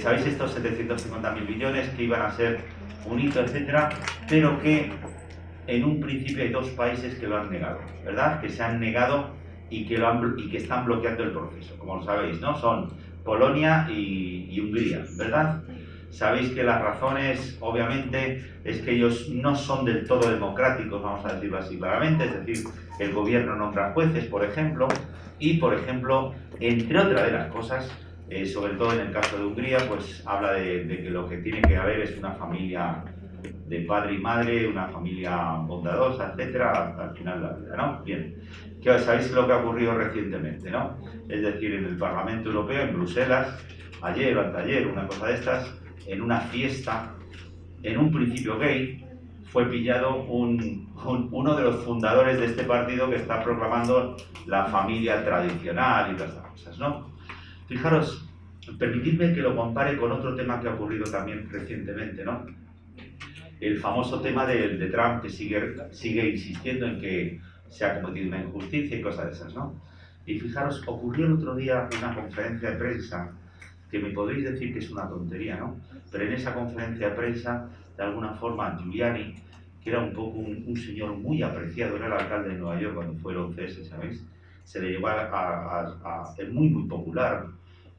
Sabéis estos 750.000 millones que iban a ser un hito, etcétera, pero que en un principio hay dos países que lo han negado, ¿verdad? Que se han negado y que están bloqueando el proceso, como lo sabéis, ¿no? Son Polonia y Hungría, ¿verdad? Sabéis que las razones, obviamente, es que ellos no son del todo democráticos, vamos a decirlo así claramente, es decir, el gobierno nombra jueces, por ejemplo, y, por ejemplo, entre otras de las cosas, sobre todo en el caso de Hungría, pues habla de que lo que tiene que haber es una familia de padre y madre, una familia bondadosa, etcétera, hasta el final de la vida, ¿no? Bien, sabéis lo que ha ocurrido recientemente, ¿no? Es decir, en el Parlamento Europeo, en Bruselas, ayer o anteayer, una cosa de estas, en una fiesta, en un principio gay, fue pillado uno de los fundadores de este partido que está proclamando la familia tradicional y todas estas cosas, ¿no? Fijaros, permitidme que lo compare con otro tema que ha ocurrido también recientemente, ¿no? El famoso tema de Trump, que sigue insistiendo en que se ha cometido una injusticia y cosas de esas, ¿no? Y fijaros, ocurrió el otro día una conferencia de prensa que me podréis decir que es una tontería, ¿no? Pero en esa conferencia de prensa, de alguna forma, Giuliani, que era un poco un señor muy apreciado, era el alcalde de Nueva York cuando fue el 11S, ¿sabéis? Se le llegó a ser muy, muy popular,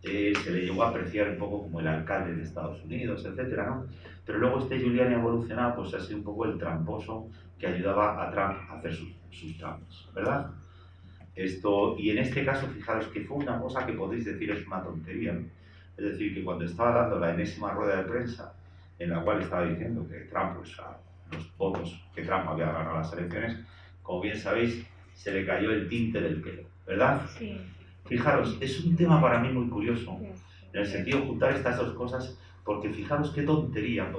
se le llegó a apreciar un poco como el alcalde de Estados Unidos, etcétera, ¿no? Pero luego este Giuliani ha evolucionado, pues ha sido un poco el tramposo que ayudaba a Trump a hacer sus trampas, ¿verdad? Y en este caso, fijaros que fue una cosa que podéis decir es una tontería, ¿no? Es decir, que cuando estaba dando la enésima rueda de prensa, en la cual estaba diciendo que Trump, pues a los votos que Trump había ganado las elecciones, como bien sabéis, se le cayó el tinte del pelo, ¿verdad? Sí. Fijaros, es un tema para mí muy curioso, en el sentido de juntar estas dos cosas, porque fijaros qué tontería,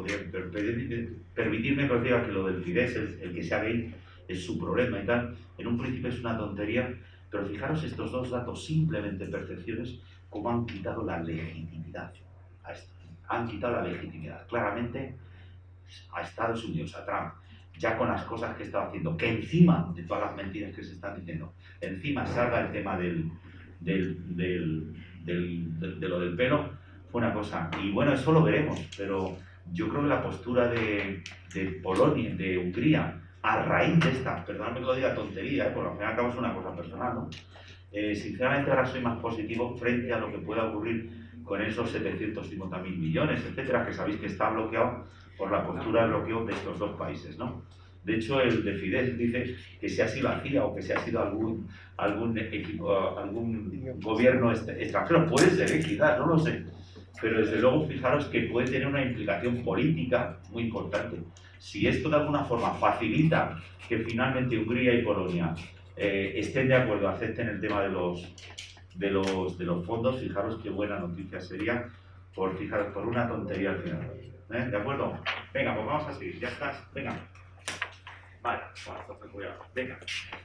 permitirme que os diga que lo del Fidesz, el que sea gay, es su problema y tal, en un principio es una tontería, pero fijaros estos dos datos, simplemente percepciones, cómo han quitado la legitimidad a esto. Han quitado la legitimidad claramente a Estados Unidos, a Trump, ya con las cosas que estaba haciendo, que encima de todas las mentiras que se están diciendo, encima salga el tema de lo del pelo, fue una cosa. Y bueno, eso lo veremos, pero yo creo que la postura de Polonia, de Hungría, a raíz de esta, perdóname que lo diga tontería, porque al fin y al cabo es una cosa personal, ¿no? Sinceramente ahora soy más positivo frente a lo que pueda ocurrir con esos 750.000 millones, etcétera, que sabéis que está bloqueado por la postura de bloqueo de estos dos países, ¿no? De hecho, el de Fidesz dice que si ha sido la CIA o que si ha sido algún gobierno extranjero, puede ser, quizás, no lo sé, pero desde luego fijaros que puede tener una implicación política muy importante. Si esto de alguna forma facilita que finalmente Hungría y Polonia estén de acuerdo, acepten el tema de los fondos, fijaros qué buena noticia sería por una tontería al final. ¿De acuerdo? Venga, pues vamos a seguir, ya estás, venga. Vale, bueno, cuidado. Venga,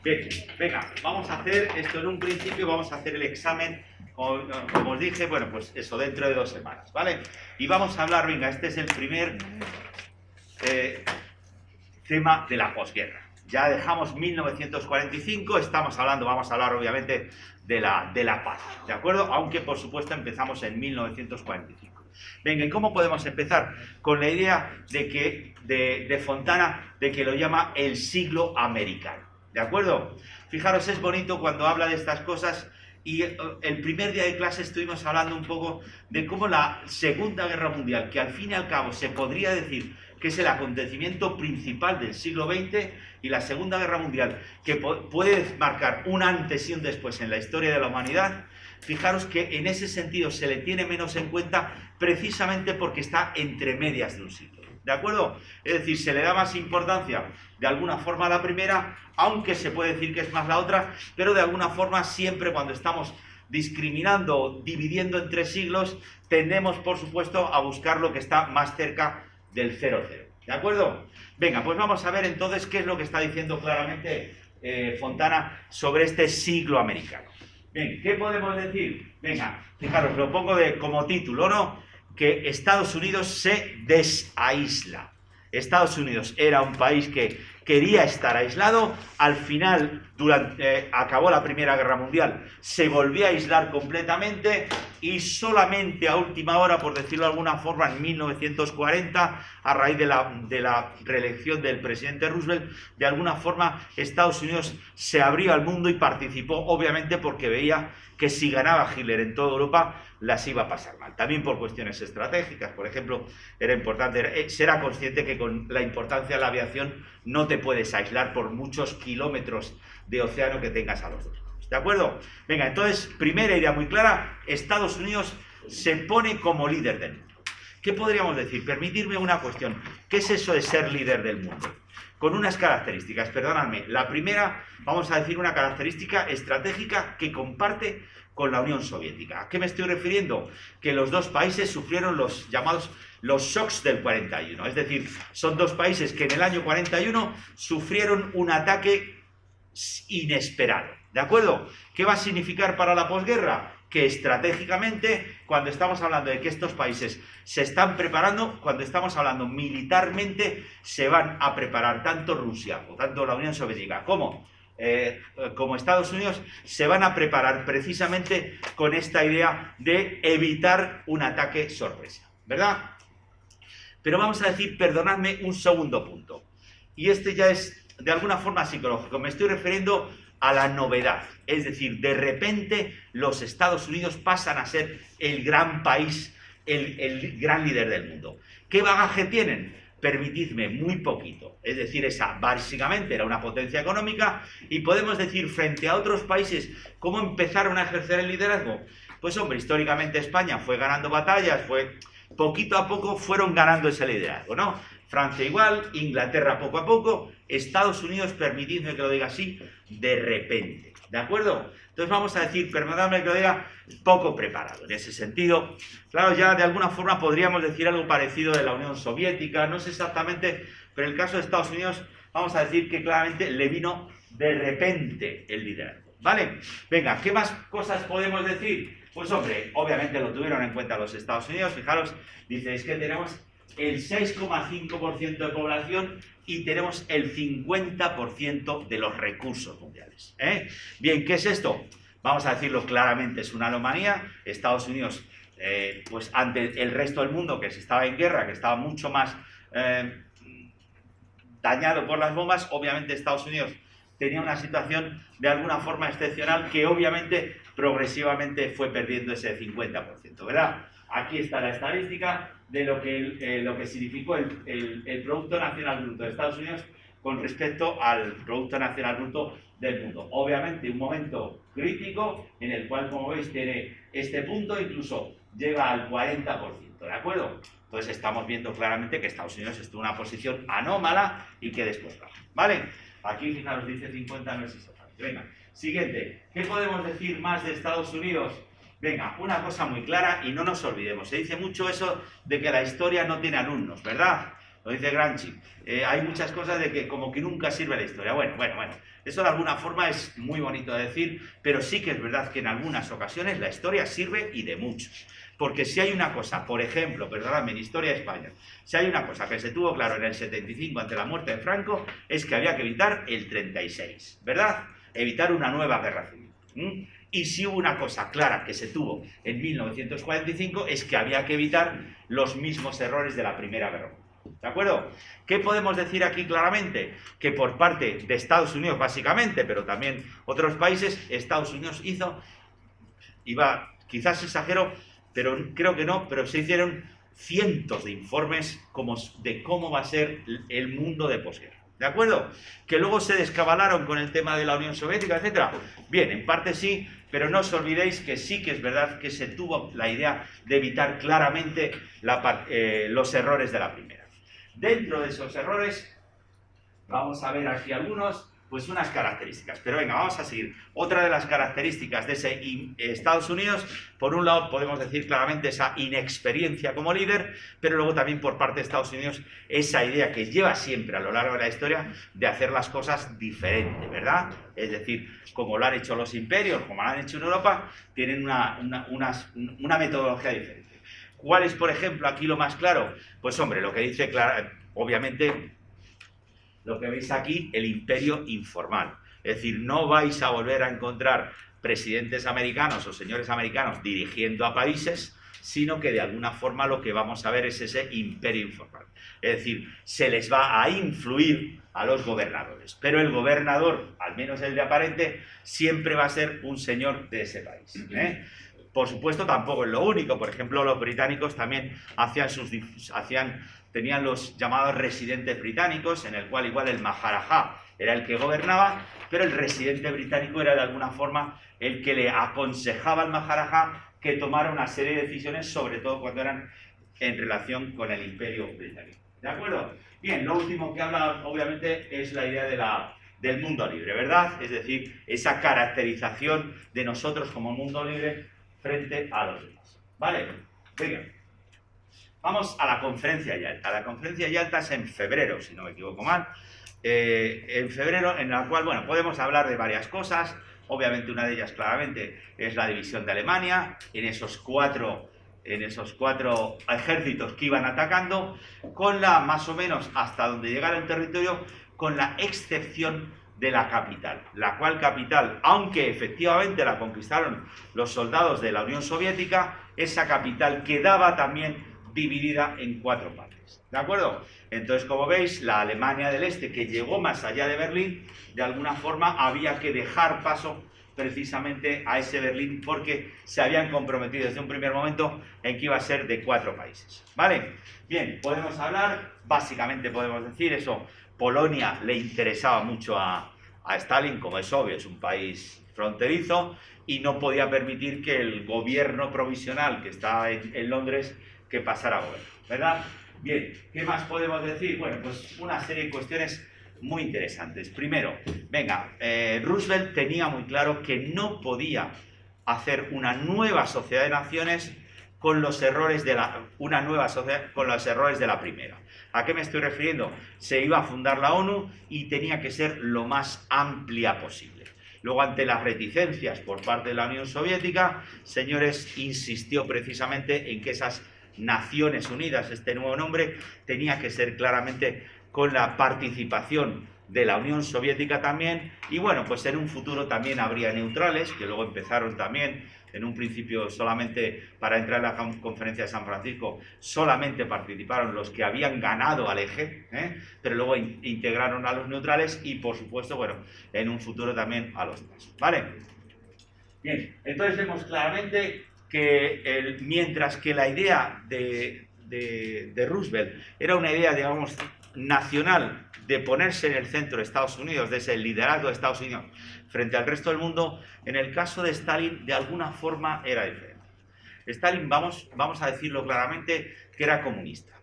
bien, venga, vamos a hacer esto en un principio, vamos a hacer el examen, como os dije, bueno, pues eso, dentro de 2 semanas, ¿vale? Y vamos a hablar, venga, este es el primer tema de la posguerra. Ya dejamos 1945, vamos a hablar obviamente de la paz, ¿de acuerdo? Aunque por supuesto empezamos en 1945. Venga, ¿y cómo podemos empezar? Con la idea de Fontana, de que lo llama el siglo americano, ¿de acuerdo? Fijaros, es bonito cuando habla de estas cosas, y el primer día de clase estuvimos hablando un poco de cómo la Segunda Guerra Mundial, que al fin y al cabo se podría decir que es el acontecimiento principal del siglo XX, y la Segunda Guerra Mundial, que puede marcar un antes y un después en la historia de la humanidad, fijaros que en ese sentido se le tiene menos en cuenta precisamente porque está entre medias de un siglo, ¿de acuerdo? Es decir, se le da más importancia de alguna forma a la primera, aunque se puede decir que es más la otra, pero de alguna forma siempre cuando estamos discriminando o dividiendo entre siglos, tendemos por supuesto a buscar lo que está más cerca del 00, ¿de acuerdo? Venga, pues vamos a ver entonces qué es lo que está diciendo claramente Fontana sobre este siglo americano. Bien, ¿qué podemos decir? Venga, fijaros, lo pongo como título, ¿no? Que Estados Unidos se desaísla. Estados Unidos era un país que quería estar aislado, al final, acabó la Primera Guerra Mundial, se volvió a aislar completamente y solamente a última hora, por decirlo de alguna forma, en 1940, a raíz de la reelección del presidente Roosevelt, de alguna forma Estados Unidos se abrió al mundo y participó, obviamente porque veía que si ganaba Hitler en toda Europa, las iba a pasar mal. También por cuestiones estratégicas, por ejemplo, era importante, será consciente que con la importancia de la aviación no te puedes aislar por muchos kilómetros de océano que tengas a los dos lados. ¿De acuerdo? Venga, entonces, primera idea muy clara, Estados Unidos se pone como líder del mundo. ¿Qué podríamos decir? Permitidme una cuestión. ¿Qué es eso de ser líder del mundo? Con unas características, perdonadme. La primera, vamos a decir una característica estratégica que comparte con la Unión Soviética. ¿A qué me estoy refiriendo? Que los dos países sufrieron los llamados los shocks del 41. Es decir, son dos países que en el año 41 sufrieron un ataque inesperado. ¿De acuerdo? ¿Qué va a significar para la posguerra? Que estratégicamente, cuando estamos hablando de que estos países se están preparando, cuando estamos hablando militarmente, se van a preparar tanto Rusia o tanto la Unión Soviética como Estados Unidos, se van a preparar precisamente con esta idea de evitar un ataque sorpresa, ¿verdad? Pero vamos a decir, perdonadme, un segundo punto, y este ya es de alguna forma psicológico, me estoy refiriendo a la novedad, es decir, de repente los Estados Unidos pasan a ser el gran país, el gran líder del mundo. ¿Qué bagaje tienen? Permitidme, muy poquito, es decir, esa básicamente era una potencia económica y podemos decir frente a otros países, ¿cómo empezaron a ejercer el liderazgo? Pues hombre, históricamente España fue ganando batallas, poquito a poco fueron ganando ese liderazgo, ¿no? Francia igual, Inglaterra poco a poco, Estados Unidos, permitidme que lo diga así, de repente, ¿de acuerdo? Entonces vamos a decir, perdonadme que lo diga, poco preparado. En ese sentido, claro, ya de alguna forma podríamos decir algo parecido de la Unión Soviética, no sé exactamente, pero en el caso de Estados Unidos, vamos a decir que claramente le vino de repente el liderazgo, ¿vale? Venga, ¿qué más cosas podemos decir? Pues hombre, obviamente lo tuvieron en cuenta los Estados Unidos, fijaros, dices que tenemos el 6,5% de población y tenemos el 50% de los recursos mundiales. Bien, ¿qué es esto? Vamos a decirlo claramente, es una anomalía. Estados Unidos, pues ante el resto del mundo que se estaba en guerra, que estaba mucho más dañado por las bombas, obviamente Estados Unidos tenía una situación de alguna forma excepcional que obviamente progresivamente fue perdiendo ese 50%, ¿verdad? Aquí está la estadística de lo que significó el Producto Nacional Bruto de Estados Unidos con respecto al Producto Nacional Bruto del mundo. Obviamente un momento crítico en el cual, como veis, tiene este punto, incluso llega al 40%, ¿de acuerdo? Entonces estamos viendo claramente que Estados Unidos estuvo en una posición anómala y que después baja, ¿vale? Aquí, fijaros, dice 50, no es exactamente. Venga, siguiente. ¿Qué podemos decir más de Estados Unidos? Venga, una cosa muy clara y no nos olvidemos. Se dice mucho eso de que la historia no tiene alumnos, ¿verdad? Lo dice Gramsci. Hay muchas cosas de que como que nunca sirve la historia. Bueno. Eso de alguna forma es muy bonito de decir, pero sí que es verdad que en algunas ocasiones la historia sirve y de mucho. Porque si hay una cosa, por ejemplo, perdóname, en Historia de España, si hay una cosa que se tuvo claro en el 75 ante la muerte de Franco, es que había que evitar el 36, ¿verdad? Evitar una nueva guerra civil. Y si hubo una cosa clara que se tuvo en 1945 es que había que evitar los mismos errores de la Primera Guerra Mundial. ¿De acuerdo? ¿Qué podemos decir aquí claramente? Que por parte de Estados Unidos básicamente, pero también otros países, Estados Unidos hizo, quizás exagero, pero creo que no, pero se hicieron cientos de informes de cómo va a ser el mundo de posguerra. ¿De acuerdo? Que luego se descabalaron con el tema de la Unión Soviética, etc. Bien, en parte sí, pero no os olvidéis que sí que es verdad que se tuvo la idea de evitar claramente los errores de la primera. Dentro de esos errores, vamos a ver aquí algunos, pues unas características. Pero venga, vamos a seguir. Otra de las características de ese Estados Unidos, por un lado podemos decir claramente esa inexperiencia como líder, pero luego también por parte de Estados Unidos esa idea que lleva siempre a lo largo de la historia de hacer las cosas diferente, ¿verdad? Es decir, como lo han hecho los imperios, como lo han hecho en Europa, tienen una metodología diferente. ¿Cuál es, por ejemplo, aquí lo más claro? Pues hombre, lo que dice obviamente lo que veis aquí, el imperio informal. Es decir, no vais a volver a encontrar presidentes americanos o señores americanos dirigiendo a países, sino que de alguna forma lo que vamos a ver es ese imperio informal. Es decir, se les va a influir a los gobernadores, pero el gobernador, al menos el de aparente, siempre va a ser un señor de ese país, ¿eh? Por supuesto, tampoco es lo único. Por ejemplo, los británicos también tenían los llamados residentes británicos, en el cual igual el Maharajá era el que gobernaba, pero el residente británico era de alguna forma el que le aconsejaba al Maharajá que tomara una serie de decisiones, sobre todo cuando eran en relación con el imperio británico. ¿De acuerdo? Bien, lo último que habla, obviamente, es la idea del mundo libre, ¿verdad? Es decir, esa caracterización de nosotros como mundo libre frente a los demás. ¿Vale? Venga. Vamos a la conferencia de Yalta. La conferencia de Yalta es en febrero, si no me equivoco mal. En febrero, en la cual, bueno, podemos hablar de varias cosas. Obviamente una de ellas claramente es la división de Alemania, en esos cuatro ejércitos que iban atacando, con la, más o menos hasta donde llegara el territorio, con la excepción de la capital, la cual capital, aunque efectivamente la conquistaron los soldados de la Unión Soviética, esa capital quedaba también dividida en 4 partes. ¿De acuerdo? Entonces, como veis, la Alemania del Este, que llegó más allá de Berlín, de alguna forma había que dejar paso precisamente a ese Berlín, porque se habían comprometido desde un primer momento en que iba a ser de 4 países. ¿Vale? Bien, podemos hablar, básicamente podemos decir eso. Polonia le interesaba mucho a Stalin, como es obvio, es un país fronterizo y no podía permitir que el gobierno provisional que está en Londres que pasara a gobierno, ¿verdad? Bien, ¿qué más podemos decir? Bueno, pues una serie de cuestiones muy interesantes. Primero, venga, Roosevelt tenía muy claro que no podía hacer una nueva sociedad de naciones con los errores de la primera. ¿A qué me estoy refiriendo? Se iba a fundar la ONU y tenía que ser lo más amplia posible. Luego, ante las reticencias por parte de la Unión Soviética, señores, insistió precisamente en que esas Naciones Unidas, este nuevo nombre, tenía que ser claramente con la participación de la Unión Soviética también, y bueno, pues en un futuro también habría neutrales, que luego empezaron también, en un principio solamente para entrar en la conferencia de San Francisco, solamente participaron los que habían ganado al eje, pero luego integraron a los neutrales y, por supuesto, bueno, en un futuro también a los demás, ¿vale? Bien, entonces vemos claramente que mientras que la idea de Roosevelt era una idea, digamos, nacional, de ponerse en el centro de Estados Unidos, de ese liderazgo de Estados Unidos frente al resto del mundo, en el caso de Stalin de alguna forma era diferente. Stalin, vamos a decirlo claramente, que era comunista.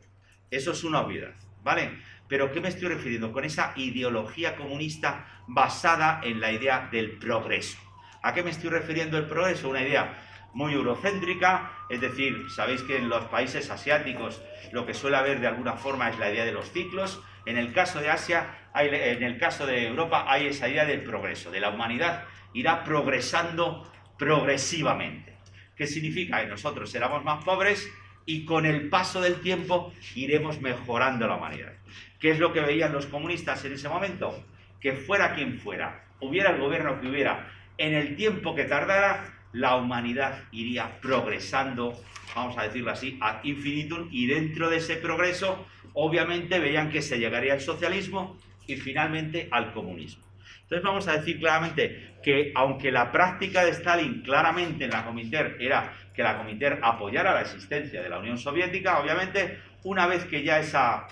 Eso es una obviedad, ¿vale? Pero ¿qué me estoy refiriendo? Con esa ideología comunista basada en la idea del progreso. ¿A qué me estoy refiriendo el progreso? Una idea muy eurocéntrica, es decir, sabéis que en los países asiáticos lo que suele haber de alguna forma es la idea de los ciclos. En el caso de Asia, en el caso de Europa, hay esa idea del progreso, de la humanidad irá progresando progresivamente. ¿Qué significa? Que nosotros éramos más pobres y con el paso del tiempo iremos mejorando la humanidad. ¿Qué es lo que veían los comunistas en ese momento? Que fuera quien fuera, hubiera el gobierno que hubiera, en el tiempo que tardara, la humanidad iría progresando, vamos a decirlo así, ad infinitum, y dentro de ese progreso, obviamente, veían que se llegaría al socialismo y finalmente al comunismo. Entonces vamos a decir claramente que, aunque la práctica de Stalin claramente en la Comintern era que la Comintern apoyara la existencia de la Unión Soviética, obviamente, una vez que ya esa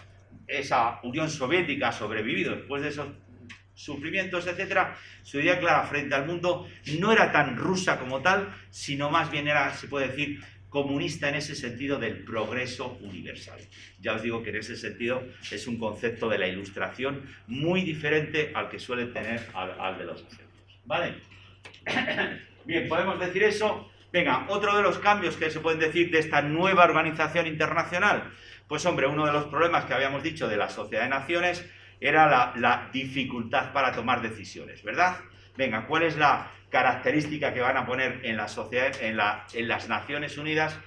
Unión Soviética ha sobrevivido después de esos sufrimientos, etcétera, su idea clara frente al mundo no era tan rusa como tal, sino más bien era, se puede decir, comunista en ese sentido del progreso universal. Ya os digo que en ese sentido es un concepto de la Ilustración muy diferente al que suele tener al de los ejemplos, ¿vale? Bien, podemos decir eso. Venga, otro de los cambios que se pueden decir de esta nueva organización internacional, pues hombre, uno de los problemas que habíamos dicho de la Sociedad de Naciones era la dificultad para tomar decisiones, ¿verdad? Venga, ¿cuál es la característica que van a poner en la sociedad, en las Naciones Unidas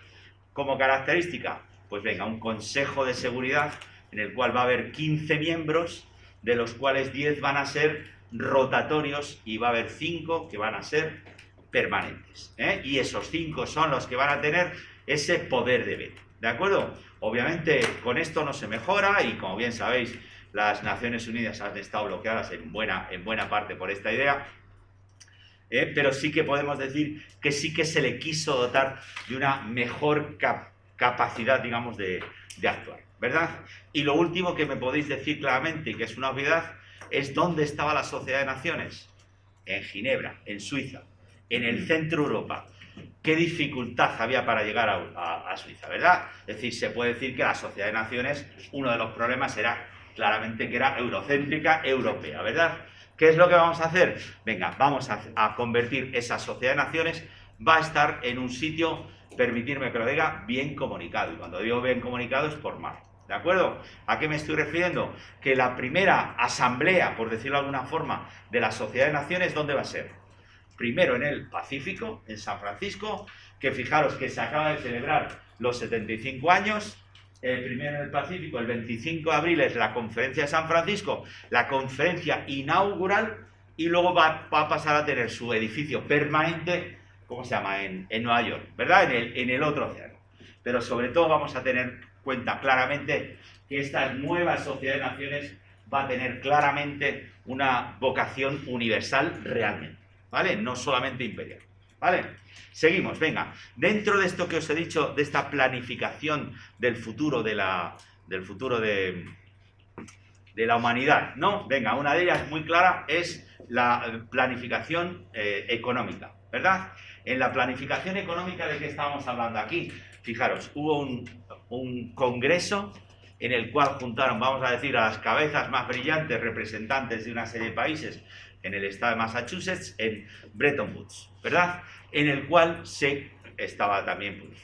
como característica? Pues venga, un Consejo de Seguridad en el cual va a haber 15 miembros, de los cuales 10 van a ser rotatorios y va a haber 5 que van a ser permanentes, ¿eh? Y esos 5 son los que van a tener ese poder de veto, ¿de acuerdo? Obviamente con esto no se mejora y, como bien sabéis, las Naciones Unidas han estado bloqueadas en buena parte por esta idea, pero sí que podemos decir que sí que se le quiso dotar de una mejor capacidad, digamos, de actuar, ¿verdad? Y lo último que me podéis decir claramente, y que es una obviedad, es dónde estaba la Sociedad de Naciones. En Ginebra, en Suiza, en el centro de Europa. ¿Qué dificultad había para llegar a Suiza, verdad? Es decir, se puede decir que la Sociedad de Naciones, uno de los problemas era claramente que era eurocéntrica, europea, ¿verdad? ¿Qué es lo que vamos a hacer? Venga, vamos a convertir esa Sociedad de Naciones, va a estar en un sitio, permitirme que lo diga, bien comunicado. Y cuando digo bien comunicado es por mar, ¿de acuerdo? ¿A qué me estoy refiriendo? Que la primera asamblea, por decirlo de alguna forma, de la Sociedad de Naciones, ¿dónde va a ser? Primero en el Pacífico, en San Francisco, que fijaros que se acaba de celebrar los 75 años, primero en el Pacífico, el 25 de abril es la conferencia de San Francisco, la conferencia inaugural, y luego va a pasar a tener su edificio permanente, ¿cómo se llama?, en Nueva York, ¿verdad?, en el otro océano. Pero sobre todo vamos a tener cuenta claramente que esta nueva Sociedad de Naciones va a tener claramente una vocación universal realmente, ¿vale? No solamente imperial, ¿vale? Seguimos, venga. Dentro de esto que os he dicho, de esta planificación del futuro de la humanidad, ¿no? Venga, una de ellas muy clara es la planificación económica, ¿verdad? En la planificación económica, ¿de qué estábamos hablando aquí? Fijaros, hubo un congreso en el cual juntaron, vamos a decir, a las cabezas más brillantes representantes de una serie de países en el estado de Massachusetts, en Bretton Woods, ¿verdad? En el cual estaba también pues,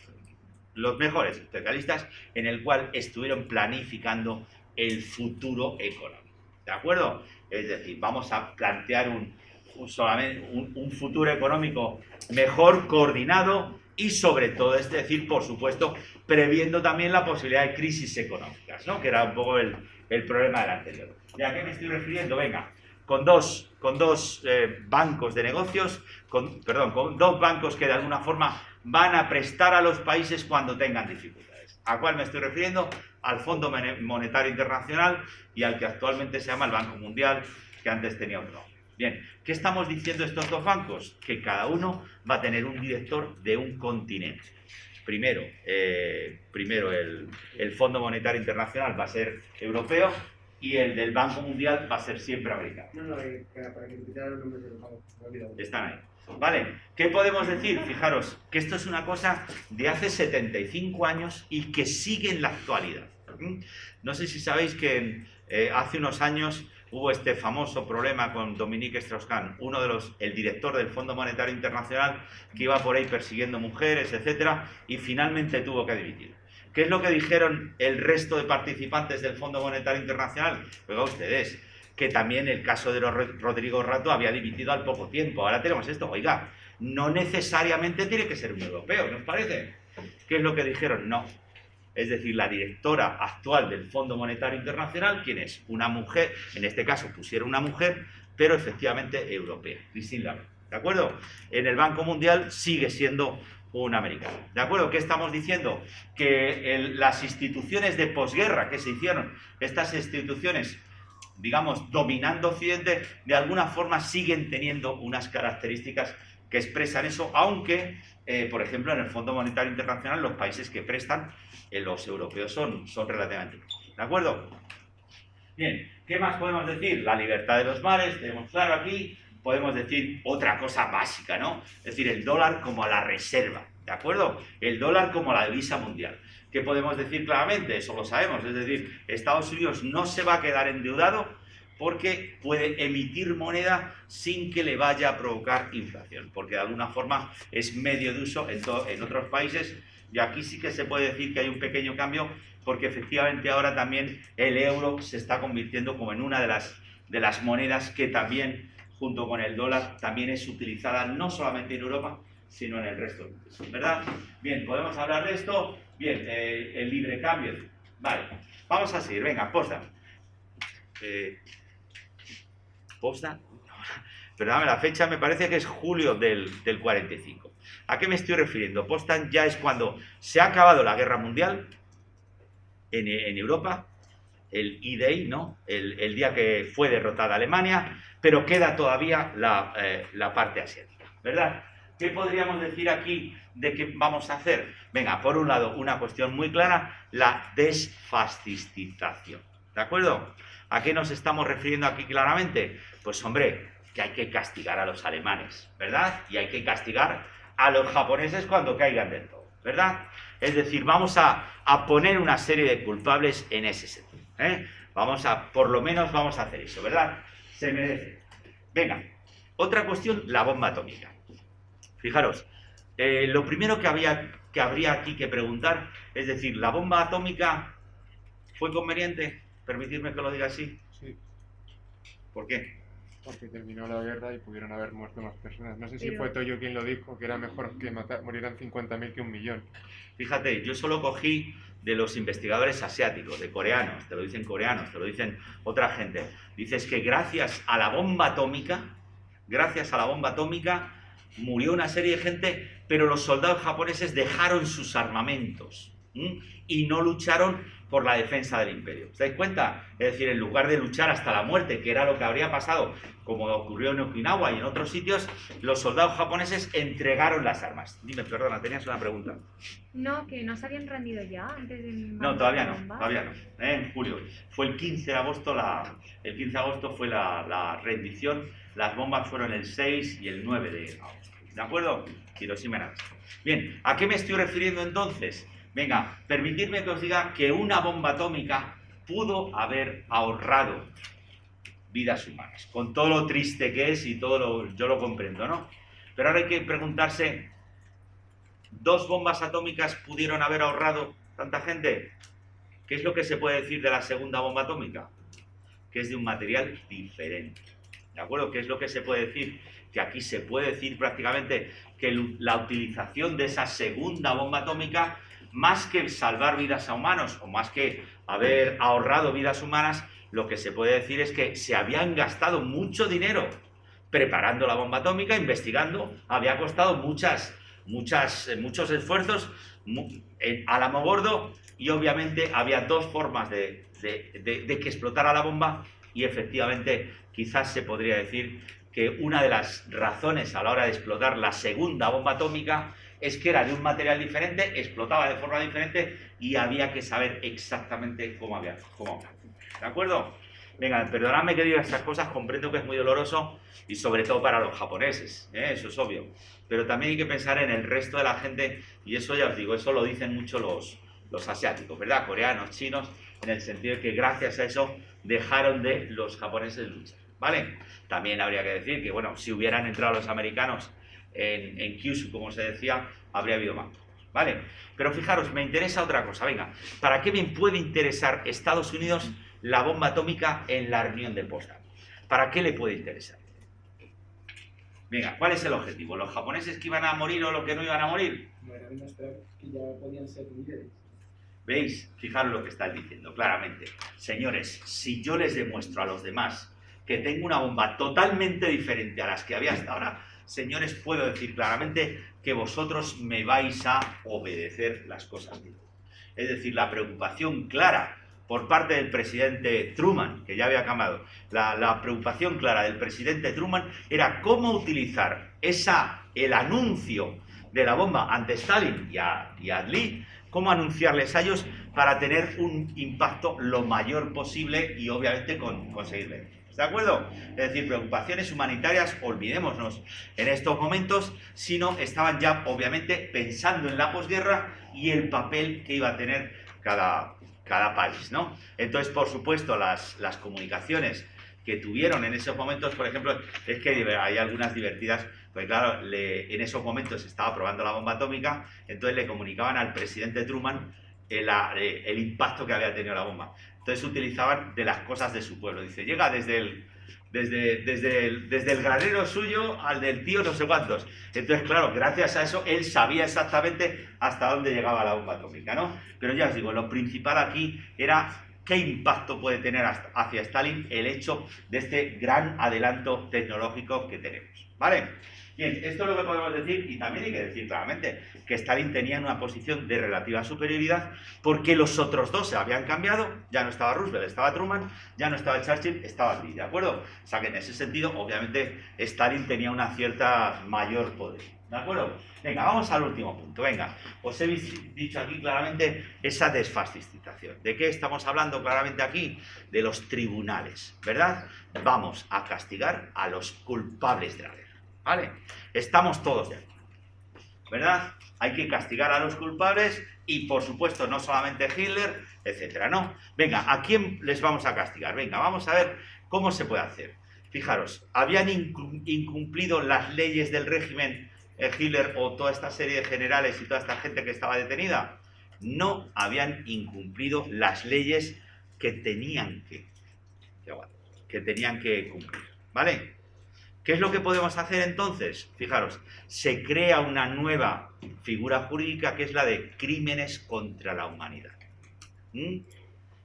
los mejores especialistas, en el cual estuvieron planificando el futuro económico, ¿de acuerdo? Es decir, vamos a plantear un futuro económico mejor coordinado y sobre todo, es decir, por supuesto, previendo también la posibilidad de crisis económicas, ¿no? Que era un poco el problema del anterior. ¿Y a qué me estoy refiriendo? Venga, con dos bancos de negocios, con dos bancos que de alguna forma van a prestar a los países cuando tengan dificultades. ¿A cuál me estoy refiriendo? Al Fondo Monetario Internacional y al que actualmente se llama el Banco Mundial, que antes tenía otro nombre. Bien, ¿qué estamos diciendo estos dos bancos? Que cada uno va a tener un director de un continente. Primero el Fondo Monetario Internacional va a ser europeo y el del Banco Mundial va a ser siempre americano. No, para que quitaran los nombres de los bancos. Están ahí. Vale, ¿qué podemos decir? Fijaros, que esto es una cosa de hace 75 años y que sigue en la actualidad. No sé si sabéis que hace unos años hubo este famoso problema con Dominique Strauss-Kahn, el director del Fondo Monetario Internacional, que iba por ahí persiguiendo mujeres, etcétera, y finalmente tuvo que dimitir. ¿Qué es lo que dijeron el resto de participantes del Fondo Monetario Internacional? Oiga ustedes, que también el caso de Rodrigo Rato había dimitido al poco tiempo. Ahora tenemos esto. Oiga, no necesariamente tiene que ser un europeo, ¿no os parece? ¿Qué es lo que dijeron? No. Es decir, la directora actual del Fondo Monetario Internacional, ¿quién es? Una mujer, en este caso pusieron una mujer, pero efectivamente europea, Christine Lagarde, ¿de acuerdo? En el Banco Mundial sigue siendo un americano, ¿de acuerdo? ¿Qué estamos diciendo? Que las instituciones de posguerra que se hicieron, estas instituciones, digamos, dominando Occidente, de alguna forma siguen teniendo unas características que expresan eso, aunque, por ejemplo, en el Fondo Monetario Internacional los países que prestan, los europeos son relativamente pocos, ¿de acuerdo? Bien, ¿qué más podemos decir? La libertad de los mares, tenemos claro aquí, podemos decir otra cosa básica, ¿no? Es decir, el dólar como la reserva, ¿de acuerdo? El dólar como la divisa mundial. ¿Qué podemos decir claramente? Eso lo sabemos, es decir, Estados Unidos no se va a quedar endeudado porque puede emitir moneda sin que le vaya a provocar inflación, porque de alguna forma es medio de uso en otros países, y aquí sí que se puede decir que hay un pequeño cambio, porque efectivamente ahora también el euro se está convirtiendo como en una de las monedas que también, junto con el dólar, también es utilizada no solamente en Europa, sino en el resto del mundo, ¿verdad? Bien, ¿podemos hablar de esto? Bien, el libre cambio. Vale, vamos a seguir, venga, posa. Potsdam, perdóname, la fecha me parece que es julio del 45. ¿A qué me estoy refiriendo? Potsdam ya es cuando se ha acabado la guerra mundial en Europa, el E-Day, ¿no? El día que fue derrotada Alemania, pero queda todavía la parte asiática, ¿verdad? ¿Qué podríamos decir aquí de qué vamos a hacer? Venga, por un lado, una cuestión muy clara, la desfascistización, ¿de acuerdo? ¿A qué nos estamos refiriendo aquí claramente? Pues hombre, que hay que castigar a los alemanes, ¿verdad? Y hay que castigar a los japoneses cuando caigan del todo, ¿verdad? Es decir, vamos a poner una serie de culpables en ese sentido, ¿eh? Por lo menos vamos a hacer eso, ¿verdad? Se merece. Venga, otra cuestión, la bomba atómica. Fijaros, lo primero que habría aquí que preguntar, es decir, ¿la bomba atómica fue conveniente? Permitidme que lo diga así. Sí. ¿Por qué? Porque terminó la guerra y pudieron haber muerto más personas. No sé si fue Toyo quien lo dijo, que era mejor que murieran 50.000 que 1.000.000. Fíjate, yo solo cogí de los investigadores asiáticos, de coreanos, te lo dicen coreanos, te lo dicen otra gente. Dices que gracias a la bomba atómica, murió una serie de gente, pero los soldados japoneses dejaron sus armamentos y no lucharon por la defensa del imperio. ¿Os dais cuenta? Es decir, en lugar de luchar hasta la muerte, que era lo que habría pasado, como ocurrió en Okinawa y en otros sitios, los soldados japoneses entregaron las armas. Dime, perdona, tenías una pregunta. No, que no se habían rendido ya antes del... No, todavía no. En julio. Fue el 15 de agosto, el 15 de agosto fue la rendición. Las bombas fueron el 6 y el 9 de agosto. ¿De acuerdo? Hiroshima y Nagasaki. Bien, ¿a qué me estoy refiriendo entonces? Venga, permitidme que os diga que una bomba atómica pudo haber ahorrado vidas humanas, con todo lo triste que es y yo lo comprendo, ¿no? Pero ahora hay que preguntarse, ¿2 bombas atómicas pudieron haber ahorrado tanta gente? ¿Qué es lo que se puede decir de la segunda bomba atómica? Que es de un material diferente, ¿de acuerdo? ¿Qué es lo que se puede decir? Que aquí se puede decir prácticamente que la utilización de esa segunda bomba atómica, más que salvar vidas a humanos o más que haber ahorrado vidas humanas, lo que se puede decir es que se habían gastado mucho dinero preparando la bomba atómica, investigando, había costado muchos esfuerzos, álamo gordo, y obviamente había 2 formas de que explotara la bomba, y efectivamente quizás se podría decir que una de las razones a la hora de explotar la segunda bomba atómica es que era de un material diferente, explotaba de forma diferente y había que saber exactamente cómo había. ¿De acuerdo? Venga, perdonadme que diga estas cosas, comprendo que es muy doloroso y sobre todo para los japoneses, eso es obvio. Pero también hay que pensar en el resto de la gente, y eso ya os digo, eso lo dicen mucho los asiáticos, ¿verdad? Coreanos, chinos, en el sentido de que gracias a eso dejaron de los japoneses luchar, ¿vale? También habría que decir que, bueno, si hubieran entrado los americanos en Kyushu, como se decía, habría habido más, ¿vale? Pero fijaros, me interesa otra cosa, venga, ¿para qué me puede interesar Estados Unidos la bomba atómica en la reunión de Potsdam? ¿Para qué le puede interesar? Venga, ¿cuál es el objetivo? ¿Los japoneses que iban a morir o los que no iban a morir? No era demostrar que ya podían ser líderes. ¿Veis? Fijaros lo que están diciendo claramente. Señores, si yo les demuestro a los demás que tengo una bomba totalmente diferente a las que había hasta ahora, señores, puedo decir claramente que vosotros me vais a obedecer las cosas que digo. Es decir, la preocupación clara por parte del presidente Truman, que ya había cambiado, la preocupación clara del presidente Truman era cómo utilizar el anuncio de la bomba ante Stalin y a Lee, cómo anunciarles a ellos para tener un impacto lo mayor posible y obviamente conseguir beneficios. ¿De acuerdo? Es decir, preocupaciones humanitarias, olvidémonos en estos momentos, sino estaban ya obviamente pensando en la posguerra y el papel que iba a tener cada país, ¿no? Entonces, por supuesto, las comunicaciones que tuvieron en esos momentos, por ejemplo, es que hay algunas divertidas, porque claro, en esos momentos se estaba probando la bomba atómica, entonces le comunicaban al presidente Truman el impacto que había tenido la bomba. Entonces utilizaban de las cosas de su pueblo. Dice, llega desde el granero suyo al del tío no sé cuántos. Entonces, claro, gracias a eso, él sabía exactamente hasta dónde llegaba la bomba atómica, ¿no? Pero ya os digo, lo principal aquí era ¿qué impacto puede tener hacia Stalin el hecho de este gran adelanto tecnológico que tenemos? ¿Vale? Bien, esto es lo que podemos decir, y también hay que decir claramente que Stalin tenía una posición de relativa superioridad porque los otros dos se habían cambiado, ya no estaba Roosevelt, estaba Truman, ya no estaba Churchill, estaba Lee, ¿de acuerdo? O sea que en ese sentido, obviamente, Stalin tenía una cierta mayor poder, ¿de acuerdo? Venga, vamos al último punto, venga. Os he dicho aquí claramente esa desfascistización. ¿De qué estamos hablando claramente aquí? De los tribunales, ¿verdad? Vamos a castigar a los culpables de la guerra. ¿Vale? Estamos todos de acuerdo, ¿verdad? Hay que castigar a los culpables y, por supuesto, no solamente Hitler, etcétera, ¿no? Venga, ¿a quién les vamos a castigar? Venga, vamos a ver cómo se puede hacer. Fijaros, ¿habían incumplido las leyes del régimen Hitler o toda esta serie de generales y toda esta gente que estaba detenida? No habían incumplido las leyes que tenían que cumplir, ¿vale? ¿Qué es lo que podemos hacer entonces? Fijaros, se crea una nueva figura jurídica que es la de crímenes contra la humanidad. ¿Qué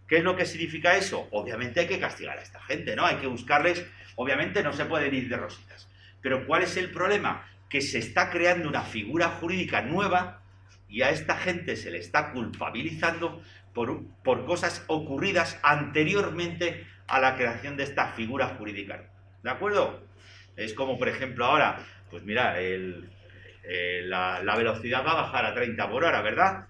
es lo que significa eso? Obviamente hay que castigar a esta gente, ¿no? Hay que buscarles, obviamente no se pueden ir de rositas. Pero ¿cuál es el problema? Que se está creando una figura jurídica nueva y a esta gente se le está culpabilizando por cosas ocurridas anteriormente a la creación de esta figura jurídica. ¿De acuerdo? Es como, por ejemplo, ahora, pues mira, la velocidad va a bajar a 30 por hora, ¿verdad?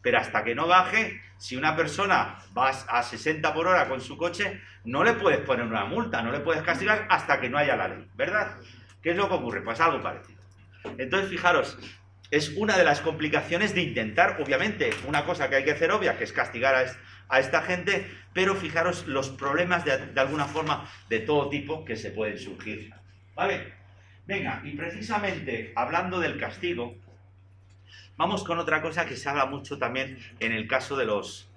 Pero hasta que no baje, si una persona va a 60 por hora con su coche, no le puedes poner una multa, no le puedes castigar hasta que no haya la ley, ¿verdad? ¿Qué es lo que ocurre? Pues algo parecido. Entonces, fijaros, es una de las complicaciones de intentar, obviamente, una cosa que hay que hacer obvia, que es castigar a esta gente, pero fijaros los problemas de alguna forma de todo tipo que se pueden surgir. ¿Vale? Venga, y precisamente hablando del castigo, vamos con otra cosa que se habla mucho también en el caso de los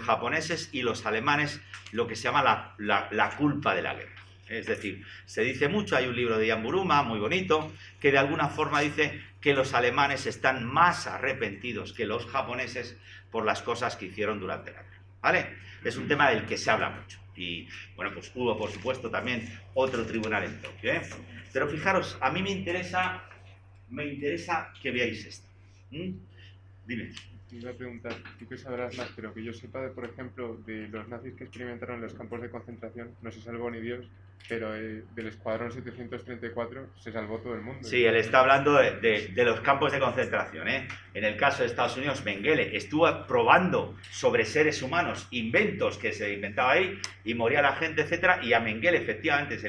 japoneses y los alemanes, lo que se llama la culpa de la guerra. Es decir, se dice mucho, hay un libro de Jan Buruma, muy bonito, que de alguna forma dice que los alemanes están más arrepentidos que los japoneses por las cosas que hicieron durante la guerra. ¿Vale? Es un tema del que se habla mucho. Y, bueno, pues hubo, por supuesto, también otro tribunal en Tokio, ¿eh? Pero fijaros, a mí me interesa que veáis esto. Dime. Te iba a preguntar, tú que sabrás más, pero que yo sepa, por ejemplo, de los nazis que experimentaron en los campos de concentración, no se salvó ni Dios, pero del escuadrón 734 se salvó todo el mundo. Sí, él está hablando de los campos de concentración, ¿eh? En el caso de Estados Unidos, Mengele estuvo probando sobre seres humanos inventos que se inventaba ahí y moría la gente, etcétera, y a Mengele efectivamente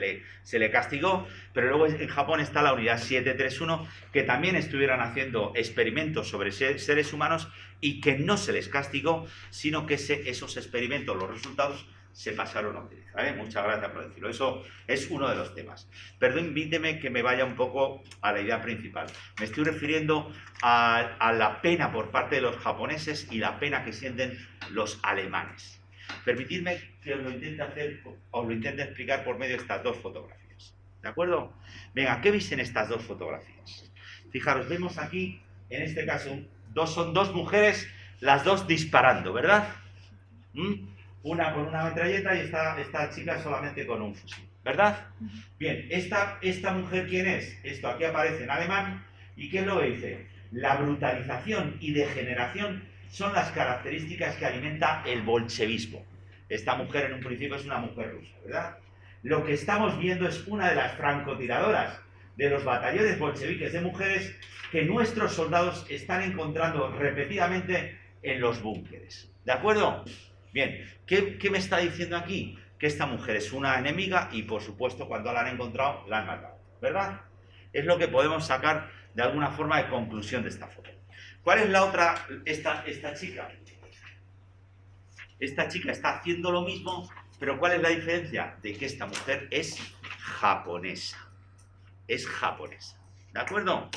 se le castigó, pero luego en Japón está la unidad 731 que también estuvieron haciendo experimentos sobre seres humanos y que no se les castigó, sino que esos experimentos, los resultados, se pasaron a utilizar, ¿eh? Muchas gracias por decirlo. Eso es uno de los temas. Permíteme que me vaya un poco a la idea principal. Me estoy refiriendo a la pena por parte de los japoneses y la pena que sienten los alemanes. Permitidme que os lo intente explicar por medio de estas dos fotografías. ¿De acuerdo? Venga, ¿qué veis en estas dos fotografías? Fijaros, vemos aquí, en este caso, son dos mujeres, las dos disparando, ¿verdad? Una con una metralleta y esta chica solamente con un fusil, ¿verdad? Bien, esta mujer, ¿quién es? Esto aquí aparece en alemán, ¿y qué es lo que dice? La brutalización y degeneración son las características que alimenta el bolchevismo. Esta mujer en un principio es una mujer rusa, ¿verdad? Lo que estamos viendo es una de las francotiradoras de los batallones bolcheviques de mujeres que nuestros soldados están encontrando repetidamente en los búnkeres. ¿De acuerdo? Bien, ¿qué me está diciendo aquí? Que esta mujer es una enemiga y, por supuesto, cuando la han encontrado, la han matado, ¿verdad? Es lo que podemos sacar de alguna forma de conclusión de esta foto. ¿Cuál es la otra? Esta chica. Esta chica está haciendo lo mismo, pero ¿cuál es la diferencia? De que esta mujer es japonesa. Es japonesa. ¿De acuerdo?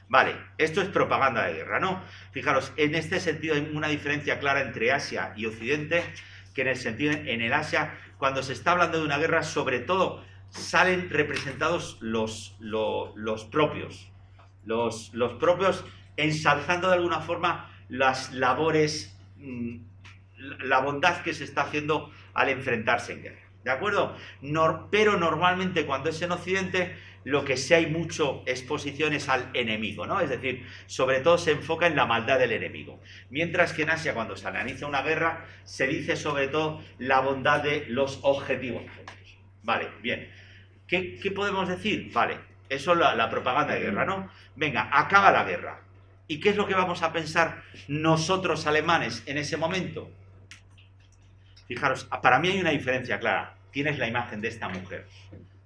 Vale, esto es propaganda de guerra, ¿no? Fijaros, en este sentido hay una diferencia clara entre Asia y Occidente, que en el sentido, en el Asia, cuando se está hablando de una guerra, sobre todo salen representados los propios. Los propios ensalzando de alguna forma las labores la bondad que se está haciendo al enfrentarse en guerra. ¿De acuerdo? Pero normalmente cuando es en Occidente, lo que sí hay mucho exposición es al enemigo, ¿no? Es decir, sobre todo se enfoca en la maldad del enemigo. Mientras que en Asia, cuando se analiza una guerra, se dice sobre todo la bondad de los objetivos. Vale, bien. ¿Qué podemos decir? Vale, eso es la propaganda de guerra, ¿no? Venga, acaba la guerra. ¿Y qué es lo que vamos a pensar nosotros alemanes en ese momento? Fijaros, para mí hay una diferencia clara. Tienes la imagen de esta mujer.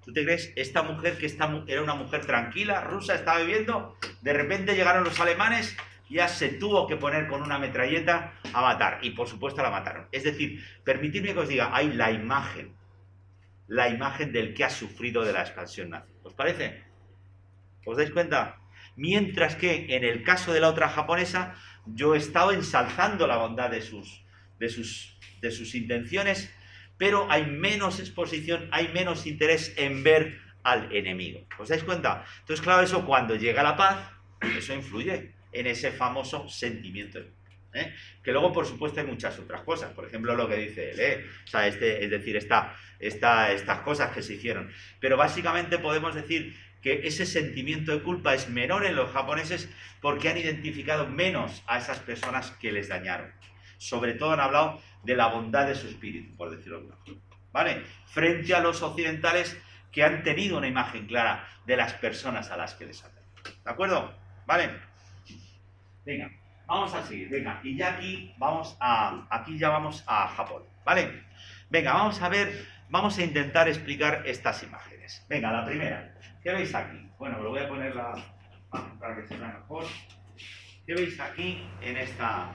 ¿Tú te crees? Esta mujer que era una mujer tranquila, rusa, estaba viviendo, de repente llegaron los alemanes, ya se tuvo que poner con una metralleta a matar. Y por supuesto la mataron. Es decir, permitidme que os diga, hay la imagen del que ha sufrido de la expansión nazi. ¿Os parece? ¿Os dais cuenta? Mientras que en el caso de la otra japonesa, yo he estado ensalzando la bondad de sus intenciones, pero hay menos exposición, hay menos interés en ver al enemigo. ¿Os dais cuenta? Entonces, claro, eso cuando llega la paz, eso influye en ese famoso sentimiento. Que luego, por supuesto, hay muchas otras cosas. Por ejemplo, lo que dice él, o sea, es decir, estas cosas que se hicieron. Pero básicamente podemos decir que ese sentimiento de culpa es menor en los japoneses porque han identificado menos a esas personas que les dañaron. Sobre todo han hablado de la bondad de su espíritu, por decirlo de alguna forma, ¿vale? Frente a los occidentales que han tenido una imagen clara de las personas a las que les atacan. ¿De acuerdo? ¿Vale? Venga, vamos a seguir. Venga, y ya aquí ya vamos a Japón, ¿vale? Venga, vamos a intentar explicar estas imágenes. Venga, la primera. ¿Qué veis aquí? Bueno, lo voy a poner para que se vea mejor. ¿Qué veis aquí en esta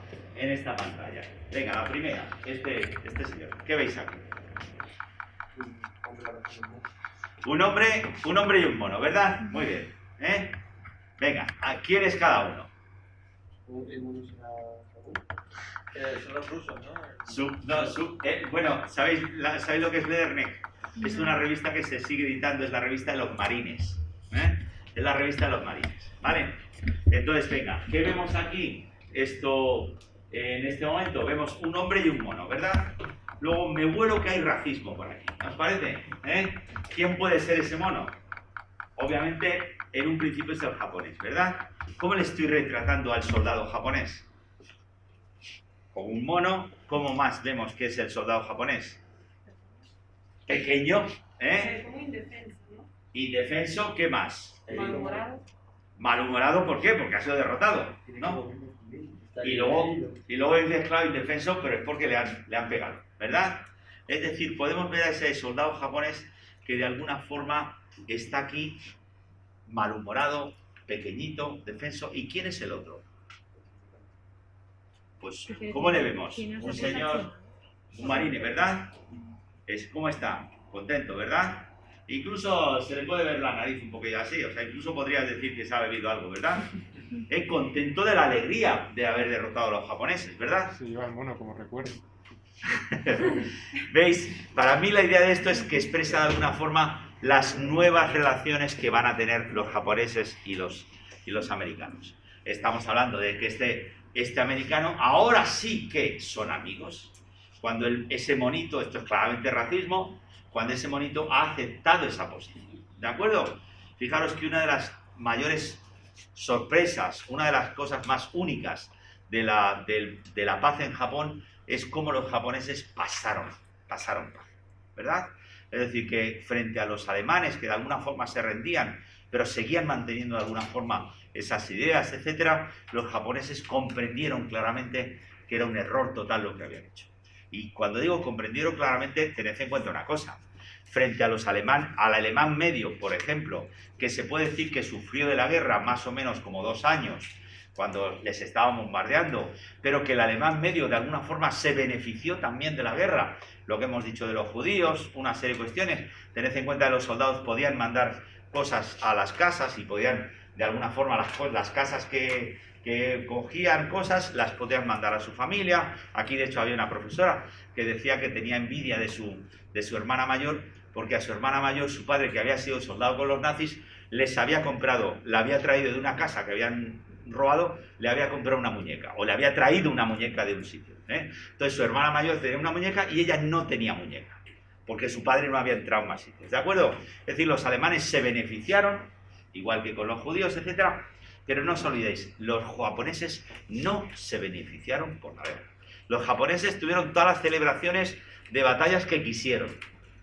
pantalla? Venga, la primera, este señor. ¿Qué veis aquí? Un hombre y un mono, ¿verdad? Muy bien. Venga, ¿quién es cada uno? Son los rusos, ¿no? Bueno, ¿sabéis lo que es Lederneck? Es una revista que se sigue editando, es la revista de los marines. Es la revista de los marines, ¿vale? Entonces, venga, ¿qué vemos aquí? En este momento vemos un hombre y un mono, ¿verdad? Luego me vuelo que hay racismo por aquí, ¿os parece? ¿Quién puede ser ese mono? Obviamente, en un principio es el japonés, ¿verdad? ¿Cómo le estoy retratando al soldado japonés? Con un mono. ¿Cómo más vemos que es el soldado japonés? Pequeño, Como indefenso, ¿no? Indefenso, ¿qué más? Malhumorado. Malhumorado, ¿por qué? Porque ha sido derrotado, ¿no? Y luego dices, claro, indefenso, pero es porque le han pegado, ¿verdad? Es decir, podemos ver a ese soldado japonés que de alguna forma está aquí malhumorado, pequeñito, defenso. ¿Y quién es el otro? Pues, ¿cómo le vemos? Un señor, un marine, ¿verdad? ¿Cómo está? Contento, ¿verdad? Incluso se le puede ver la nariz un poquillo así, o sea, incluso podrías decir que se ha bebido algo, ¿verdad? Es contento de la alegría de haber derrotado a los japoneses, ¿verdad? Se lleva el mono como recuerdo. ¿Veis? Para mí la idea de esto es que expresa de alguna forma las nuevas relaciones que van a tener los japoneses y los americanos. Estamos hablando de que este americano ahora sí que son amigos. Cuando ese monito, esto es claramente racismo, cuando ese monito ha aceptado esa posición. ¿De acuerdo? Fijaros que una de las mayores sorpresas, una de las cosas más únicas de la paz en Japón es cómo los japoneses pasaron paz, ¿verdad? Es decir, que frente a los alemanes que de alguna forma se rendían, pero seguían manteniendo de alguna forma esas ideas, etcétera, los japoneses comprendieron claramente que era un error total lo que habían hecho. Y cuando digo comprendieron claramente, tened en cuenta una cosa. Frente al alemán medio, por ejemplo, que se puede decir que sufrió de la guerra más o menos como 2 años, cuando les estaban bombardeando, pero que el alemán medio de alguna forma se benefició también de la guerra. Lo que hemos dicho de los judíos, una serie de cuestiones. Tened en cuenta que los soldados podían mandar cosas a las casas y podían, de alguna forma, las casas que cogían cosas, las podían mandar a su familia. Aquí, de hecho, había una profesora que decía que tenía envidia de su hermana mayor, porque a su hermana mayor, su padre, que había sido soldado con los nazis, les había comprado, la había traído de una casa que habían robado, le había comprado una muñeca, o le había traído una muñeca de un sitio, ¿eh? Entonces su hermana mayor tenía una muñeca y ella no tenía muñeca, porque su padre no había entrado en más sitios, ¿de acuerdo? Es decir, los alemanes se beneficiaron, igual que con los judíos, etcétera, pero no os olvidéis, los japoneses no se beneficiaron por la guerra. Los japoneses tuvieron todas las celebraciones de batallas que quisieron,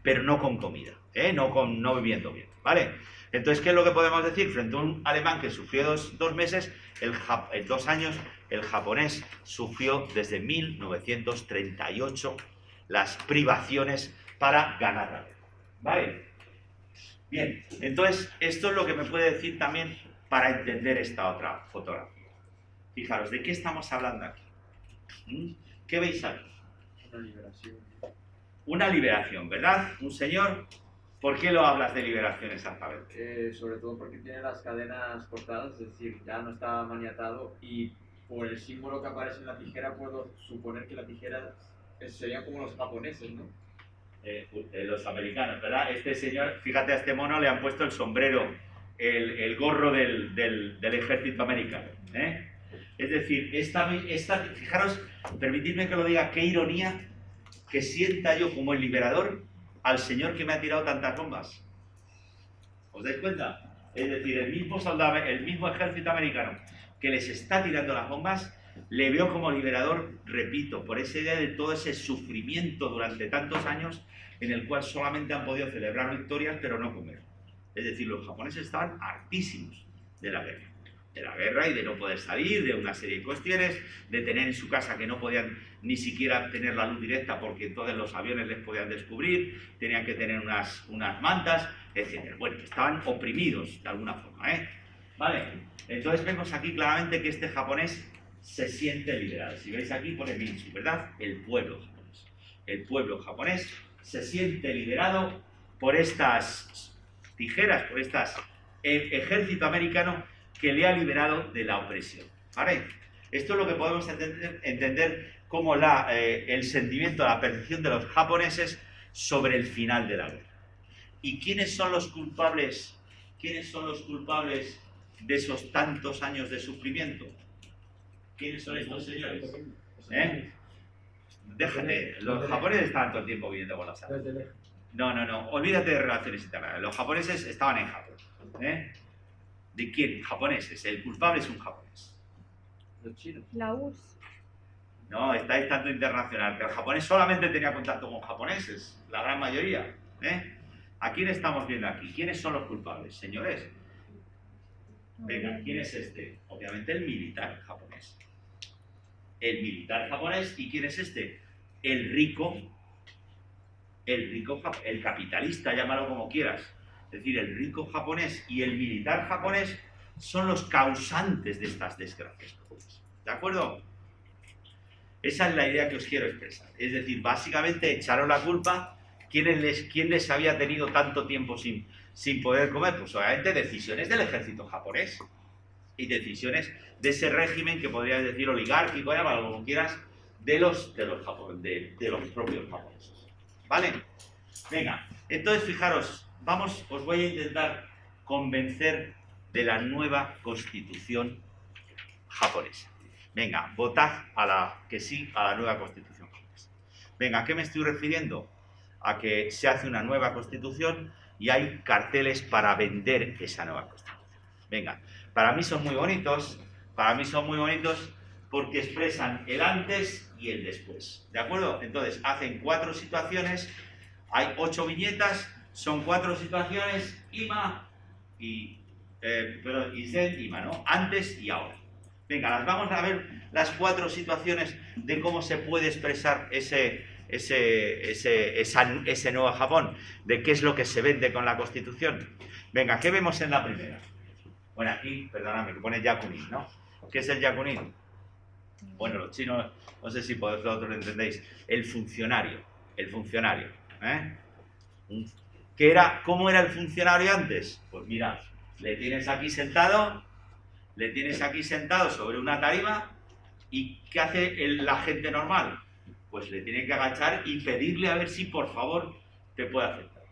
pero no con comida, no viviendo bien, ¿vale? Entonces, ¿qué es lo que podemos decir? Frente a un alemán que sufrió dos meses, en 2 años, el japonés sufrió desde 1938 las privaciones para ganar la guerra, ¿vale? Bien, entonces, esto es lo que me puede decir también para entender esta otra fotografía. Fijaros, ¿de qué estamos hablando aquí? ¿Qué veis aquí? Una liberación. Una liberación, ¿verdad? Un señor. ¿Por qué lo hablas de liberación exactamente? Sobre todo porque tiene las cadenas cortadas, es decir, ya no está maniatado, y por el símbolo que aparece en la tijera puedo suponer que la tijera serían como los japoneses, ¿no? Los americanos, ¿verdad? Este señor, fíjate, a este mono le han puesto el sombrero, el gorro del ejército americano, ¿eh? Es decir, fijaros, permitidme que lo diga, qué ironía que sienta yo como el liberador al señor que me ha tirado tantas bombas. ¿Os dais cuenta? Es decir, el mismo soldado, el mismo ejército americano que les está tirando las bombas, le veo como liberador, repito, por esa idea de todo ese sufrimiento durante tantos años en el cual solamente han podido celebrar victorias pero no comer. Es decir, los japoneses estaban hartísimos de la guerra y de no poder salir, de una serie de cuestiones, de tener en su casa que no podían ni siquiera tener la luz directa porque entonces los aviones les podían descubrir, tenían que tener unas mantas, etc. Bueno, estaban oprimidos de alguna forma, ¿eh? ¿Vale? Entonces vemos aquí claramente que este japonés se siente liberado. Si veis aquí pone Minsu, ¿verdad? El pueblo japonés. El pueblo japonés se siente liberado por estas tijeras, por el ejército americano que le ha liberado de la opresión, ¿vale? Esto es lo que podemos entender como el sentimiento, la percepción de los japoneses sobre el final de la guerra. ¿Y quiénes son los culpables? ¿Quiénes son los culpables de esos tantos años de sufrimiento? ¿Quiénes son estos señores? Déjate, los japoneses estaban todo el tiempo viviendo con las armas. No, olvídate de relaciones internacionales. Los japoneses estaban en Japón, ¿eh? ¿De quién? Japoneses. El culpable es un japonés. Los chinos. La URSS. No, estáis tanto internacional. Que el japonés solamente tenía contacto con japoneses, la gran mayoría, ¿eh? ¿A quién estamos viendo aquí? ¿Quiénes son los culpables, señores? Venga, ¿quién es este? Obviamente el militar japonés. El militar japonés. ¿Y quién es este? El rico, el capitalista, llámalo como quieras. Es decir, el rico japonés y el militar japonés son los causantes de estas desgracias. ¿De acuerdo? Esa es la idea que os quiero expresar. Es decir, básicamente echaron la culpa. ¿Quién les había tenido tanto tiempo sin poder comer? Pues obviamente decisiones del ejército japonés y decisiones de ese régimen que podrías decir oligárquico, llámalo como quieras, de los propios japoneses. ¿Vale? Venga, entonces fijaros, os voy a intentar convencer de la nueva constitución japonesa. Venga, votad que sí a la nueva constitución japonesa. Venga, ¿a qué me estoy refiriendo? A que se hace una nueva constitución y hay carteles para vender esa nueva constitución. Venga, para mí son muy bonitos porque expresan el antes y el después. ¿De acuerdo? Entonces, hacen 4 situaciones, hay 8 viñetas, son 4 situaciones, Ima y Zen, Ima, ¿no? Antes y ahora. Venga, las vamos a ver las 4 situaciones de cómo se puede expresar ese nuevo Japón, de qué es lo que se vende con la Constitución. Venga, ¿qué vemos en la primera? Bueno, aquí, perdóname, que pone Yakunin, ¿no? ¿Qué es el Yakunin? Bueno, los chinos, no sé si vosotros lo entendéis. El funcionario, ¿eh? ¿Cómo era el funcionario antes? Pues mira, le tienes aquí sentado sobre una tarima, y ¿qué hace la gente normal? Pues le tiene que agachar y pedirle a ver si por favor te puede aceptar.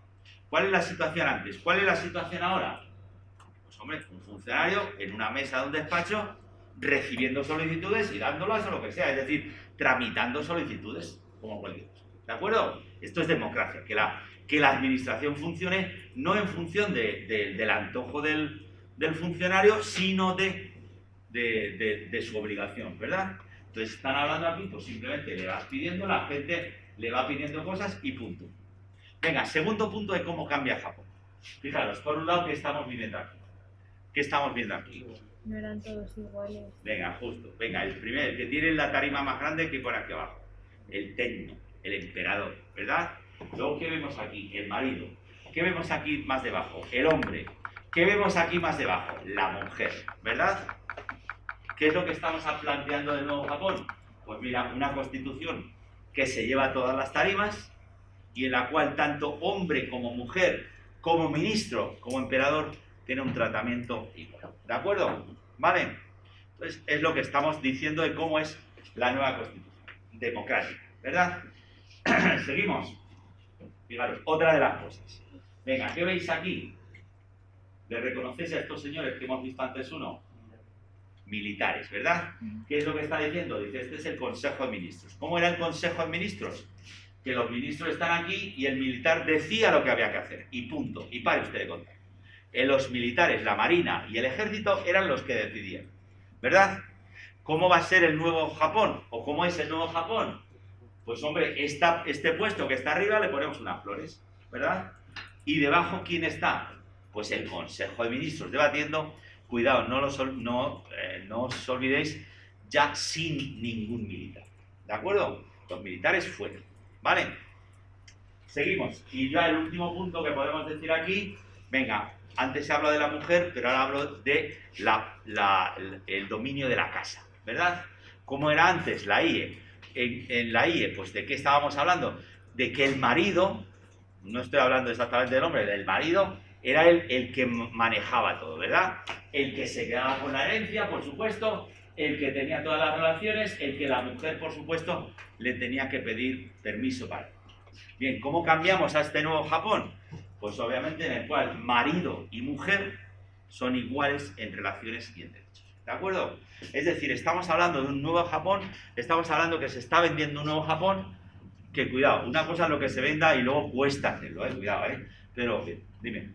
¿Cuál es la situación antes? ¿Cuál es la situación ahora? Pues hombre, un funcionario en una mesa de un despacho recibiendo solicitudes y dándolas o lo que sea, es decir, tramitando solicitudes, como cualquier cosa. ¿De acuerdo? Esto es democracia, que la administración funcione no en función del antojo del funcionario, sino de su obligación, ¿verdad? Entonces están hablando aquí, pues simplemente le vas pidiendo, la gente le va pidiendo cosas y punto. Venga, segundo punto de cómo cambia Japón. Fijaros, por un lado, ¿qué estamos viendo aquí? ¿Qué estamos viendo aquí? No eran todos iguales. Venga, justo. Venga, el primero, el que tiene la tarima más grande que pone aquí abajo. El tenno, el emperador, ¿verdad? Luego, ¿qué vemos aquí? El marido. ¿Qué vemos aquí más debajo? El hombre. ¿Qué vemos aquí más debajo? La mujer, ¿verdad? ¿Qué es lo que estamos planteando del nuevo Japón? Pues mira, una constitución que se lleva todas las tarimas y en la cual tanto hombre como mujer, como ministro, como emperador, tiene un tratamiento igual. ¿De acuerdo? ¿Vale? Entonces, es lo que estamos diciendo de cómo es la nueva constitución democrática, ¿verdad? Seguimos. Fijaros, otra de las cosas. Venga, ¿qué veis aquí? ¿Le reconocéis a estos señores que hemos visto antes uno? Militares, ¿verdad? ¿Qué es lo que está diciendo? Dice, este es el Consejo de Ministros. ¿Cómo era el Consejo de Ministros? Que los ministros están aquí y el militar decía lo que había que hacer. Y punto. Y pare usted de contar. Los militares, la marina y el ejército eran los que decidían. ¿Verdad? ¿Cómo va a ser el nuevo Japón? ¿O cómo es el nuevo Japón? Pues hombre, este puesto que está arriba le ponemos unas flores, ¿verdad? Y debajo, ¿quién está? Pues el Consejo de Ministros debatiendo. Cuidado, no os olvidéis, ya sin ningún militar. ¿De acuerdo? Los militares fuera. ¿Vale? Seguimos. Y ya el último punto que podemos decir aquí, venga, antes se habló de la mujer, pero ahora hablo de el dominio de la casa, ¿verdad? ¿Cómo era antes la IE? En la IE, pues ¿de qué estábamos hablando? De que el marido, no estoy hablando exactamente del hombre, del marido, era el que manejaba todo, ¿verdad? El que se quedaba con la herencia, por supuesto, el que tenía todas las relaciones, el que la mujer, por supuesto, le tenía que pedir permiso para. Bien, ¿cómo cambiamos a este nuevo Japón? Pues obviamente en el cual marido y mujer son iguales en relaciones y en derechos. ¿De acuerdo? Es decir, estamos hablando de un nuevo Japón, estamos hablando que se está vendiendo un nuevo Japón, que cuidado, una cosa es lo que se venda y luego cuesta hacerlo, cuidado, pero dime.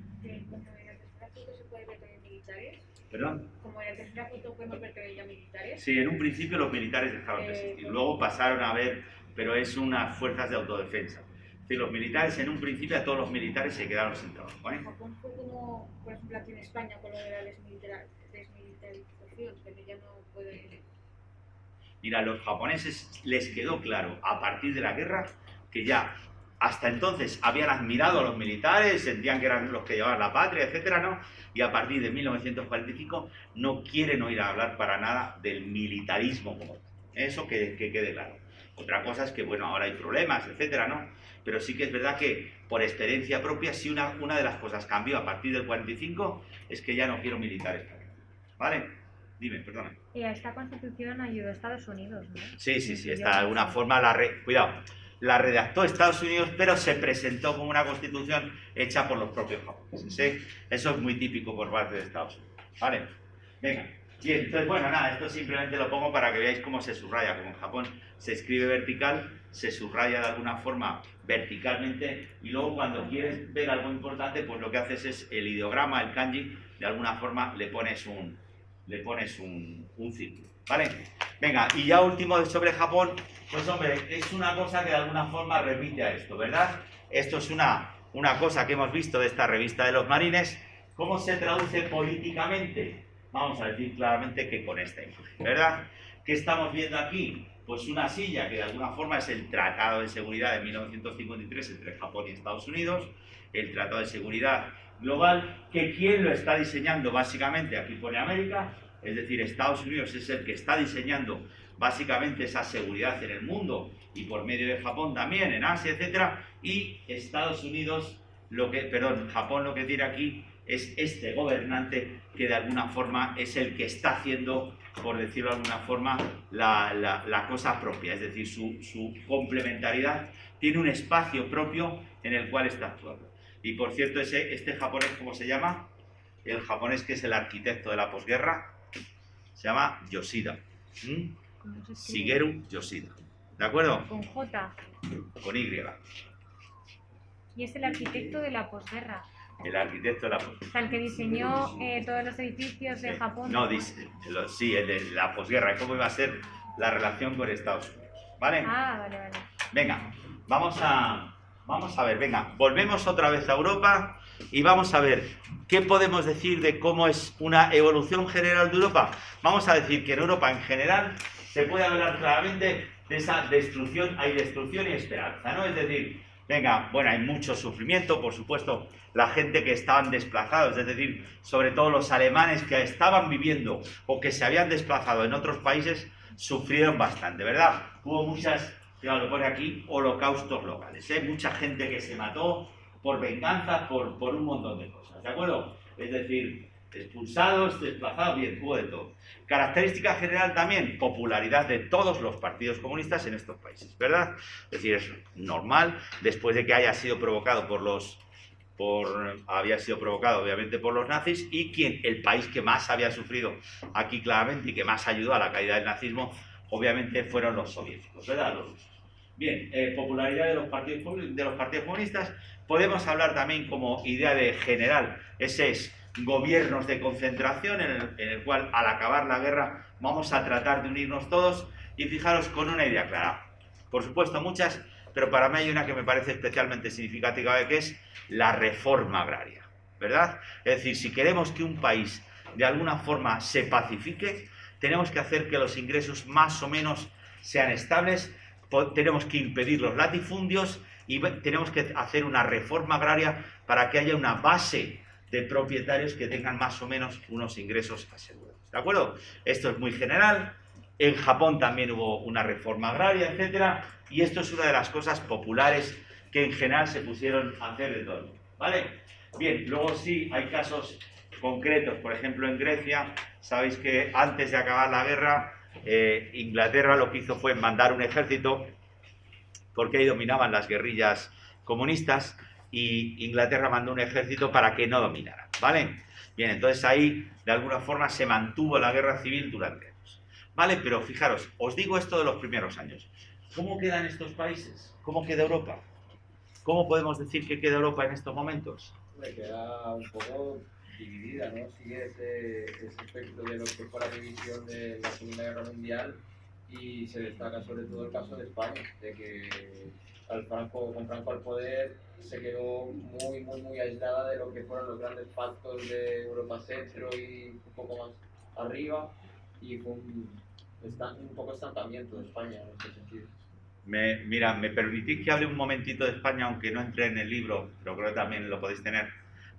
Como en la tercera foto se puede ver también militares. ¿Perdón? Como en la tercera foto podemos ver también ya militares. Sí, en un principio los militares dejaron de existir, luego pasaron a ver, pero es unas fuerzas de autodefensa. Es decir, los militares, en un principio a todos los militares se quedaron sin trabajo, ¿vale? Japón fue como, por ejemplo, aquí en España con lo de la desmilitarización, que ya no puede... Mira, a los japoneses les quedó claro a partir de la guerra que ya hasta entonces habían admirado a los militares, sentían que eran los que llevaban la patria, etcétera, ¿no? Y a partir de 1945 no quieren oír hablar para nada del militarismo como tal. Eso que quede claro. Otra cosa es que, bueno, ahora hay problemas, etcétera, ¿no? Pero sí que es verdad que, por experiencia propia, sí una de las cosas cambió a partir del 45 es que ya no quiero militares. ¿Vale? Dime, perdona. Y a esta constitución ayudó a Estados Unidos, ¿no? Sí, está de alguna forma cuidado. La redactó Estados Unidos, pero se presentó como una constitución hecha por los propios japoneses, ¿sí? Eso es muy típico por parte de Estados Unidos, ¿vale? Venga, bien, entonces, bueno, nada, esto simplemente lo pongo para que veáis cómo se subraya. Como en Japón se escribe vertical, se subraya de alguna forma verticalmente, y luego cuando quieres ver algo importante, pues lo que haces es el ideograma, el kanji, de alguna forma le pones un círculo, ¿vale? Venga, y ya último sobre Japón, pues hombre, es una cosa que de alguna forma repite a esto, ¿verdad? Esto es una cosa que hemos visto de esta revista de los marines. ¿Cómo se traduce políticamente? Vamos a decir claramente que con esta imagen, ¿verdad? ¿Qué estamos viendo aquí? Pues una silla que de alguna forma es el Tratado de Seguridad de 1953 entre Japón y Estados Unidos, el Tratado de Seguridad Global, que ¿quién lo está diseñando? Básicamente, aquí pone América, es decir, Estados Unidos es el que está diseñando básicamente esa seguridad en el mundo y por medio de Japón también, en Asia, etcétera, y Japón lo que tiene aquí es este gobernante que de alguna forma es el que está haciendo, por decirlo de alguna forma, la cosa propia, es decir, su complementariedad tiene un espacio propio en el cual está actuando. Y por cierto, este japonés, ¿cómo se llama? El japonés que es el arquitecto de la posguerra. Se llama Yoshida. ¿Cómo se escribe? Shigeru Yoshida. ¿De acuerdo? Con J. Con Y. Y es el arquitecto de la posguerra. El arquitecto de la O sea, el que diseñó todos los edificios de Japón. No, sí, el de la posguerra. ¿Cómo iba a ser la relación con Estados Unidos? ¿Vale? Ah, vale, vale. Venga, vamos a ver, venga, volvemos otra vez a Europa y vamos a ver qué podemos decir de cómo es una evolución general de Europa. Vamos a decir que en Europa en general se puede hablar claramente de esa destrucción, hay destrucción y esperanza, ¿no? Es decir, venga, bueno, hay mucho sufrimiento, por supuesto, la gente que estaban desplazados, es decir, sobre todo los alemanes que estaban viviendo o que se habían desplazado en otros países, sufrieron bastante, ¿verdad? Hubo muchas, ya lo pone aquí, holocaustos locales, ¿eh? Mucha gente que se mató por venganza, por un montón de cosas, ¿de acuerdo? Es decir, expulsados, desplazados, bien, hubo de todo. Característica general también, popularidad de todos los partidos comunistas en estos países, ¿verdad? Es decir, es normal, después de que haya sido provocado había sido provocado obviamente por los nazis, y el país que más había sufrido aquí claramente y que más ayudó a la caída del nazismo, obviamente fueron los soviéticos, ¿verdad? Los rusos. Bien, popularidad de los partidos comunistas, podemos hablar también como idea de general, ese es gobiernos de concentración en el cual al acabar la guerra vamos a tratar de unirnos todos, y fijaros con una idea clara, por supuesto muchas, pero para mí hay una que me parece especialmente significativa, que es la reforma agraria, ¿verdad? Es decir, si queremos que un país de alguna forma se pacifique, tenemos que hacer que los ingresos más o menos sean estables, tenemos que impedir los latifundios y tenemos que hacer una reforma agraria para que haya una base de propietarios que tengan más o menos unos ingresos asegurados, ¿de acuerdo? Esto es muy general. En Japón también hubo una reforma agraria, etcétera, y esto es una de las cosas populares que en general se pusieron a hacer de todo, ¿vale? Bien, luego sí hay casos concretos, por ejemplo en Grecia, sabéis que antes de acabar la guerra, Inglaterra lo que hizo fue mandar un ejército, porque ahí dominaban las guerrillas comunistas, y Inglaterra mandó un ejército para que no dominaran, ¿vale? Bien, entonces ahí de alguna forma se mantuvo la guerra civil durante años, ¿vale? Pero fijaros, os digo esto de los primeros años. ¿Cómo quedan estos países? ¿Cómo queda Europa? ¿Cómo podemos decir que queda Europa en estos momentos? Me queda un poco dividida, ¿no? Sigue ese aspecto de lo que fue la división de la Segunda Guerra Mundial, y se destaca sobre todo el caso de España, de que con Franco al poder se quedó muy aislada de lo que fueron los grandes pactos de Europa Centro y un poco más arriba, y fue un poco estancamiento de España en ese sentido. Mira, me permitís que hable un momentito de España, aunque no entre en el libro, pero creo que también lo podéis tener.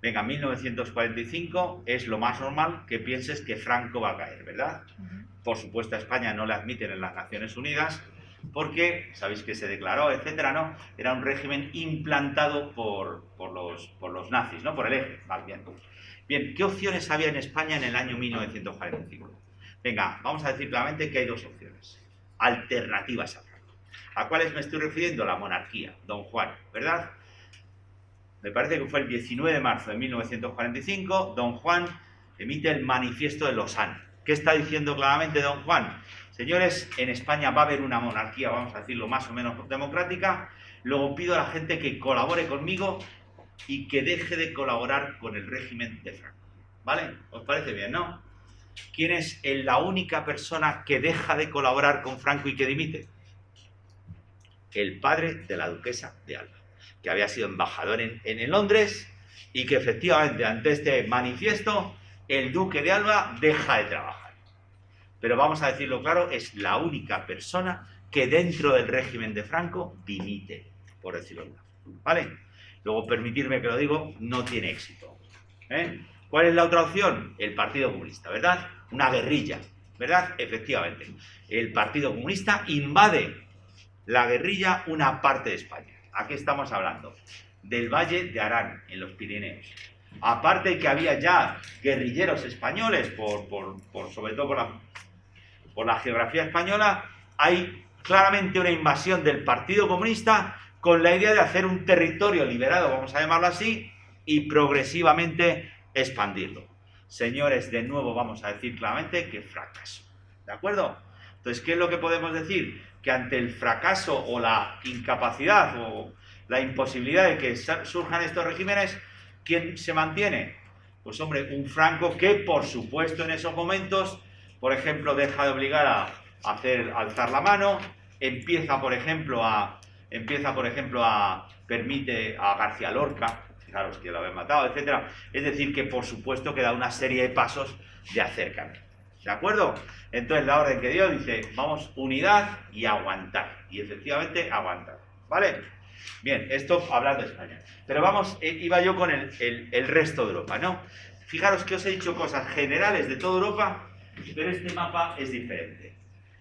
Venga, 1945 es lo más normal que pienses que Franco va a caer, ¿verdad? Por supuesto a España no le admiten en las Naciones Unidas, porque sabéis que se declaró, etcétera, ¿no? Era un régimen implantado por los nazis, ¿no? Por el eje, más bien. Bien, ¿qué opciones había en España en el año 1945? Venga, vamos a decir claramente que hay dos opciones alternativas a Franco. ¿A cuáles me estoy refiriendo? La monarquía, Don Juan, ¿verdad? Me parece que fue el 19 de marzo de 1945, Don Juan emite el Manifiesto de Lausana. ¿Qué está diciendo claramente Don Juan? Señores, en España va a haber una monarquía, vamos a decirlo, más o menos democrática. Luego pido a la gente que colabore conmigo y que deje de colaborar con el régimen de Franco. ¿Vale? ¿Os parece bien, no? ¿Quién es la única persona que deja de colaborar con Franco y que dimite? El padre de la duquesa de Alba, que había sido embajador en Londres, y que efectivamente ante este manifiesto el duque de Alba deja de trabajar. Pero vamos a decirlo claro, es la única persona que dentro del régimen de Franco dimite, por decirlo claro, ¿vale? Luego, permitirme que lo digo, no tiene éxito, ¿eh? ¿Cuál es la otra opción? El Partido Comunista, ¿verdad? Una guerrilla, ¿verdad? Efectivamente. El Partido Comunista invade la guerrilla una parte de España. Aquí estamos hablando del Valle de Arán, en los Pirineos. Aparte que había ya guerrilleros españoles, sobre todo por la geografía española, hay claramente una invasión del Partido Comunista con la idea de hacer un territorio liberado, vamos a llamarlo así, y progresivamente expandirlo. señores, de nuevo vamos a decir claramente que fracaso. ¿De acuerdo? Entonces, ¿qué es lo que podemos decir? Que ante el fracaso o la incapacidad o la imposibilidad de que surjan estos regímenes, ¿quién se mantiene? Pues hombre, un Franco que, por supuesto, en esos momentos, por ejemplo, deja de obligar a alzar la mano, empieza, por ejemplo, permite a García Lorca, fijaros que lo habían matado, etcétera. Es decir, que por supuesto que da una serie de pasos de acercamiento. ¿De acuerdo? Entonces la orden que dio dice, vamos, unidad y aguantar. Y efectivamente aguantar. ¿Vale? Bien, esto hablando de España. Pero vamos, iba yo con el resto de Europa, ¿no? Fijaros que os he dicho cosas generales de toda Europa, pero este mapa es diferente.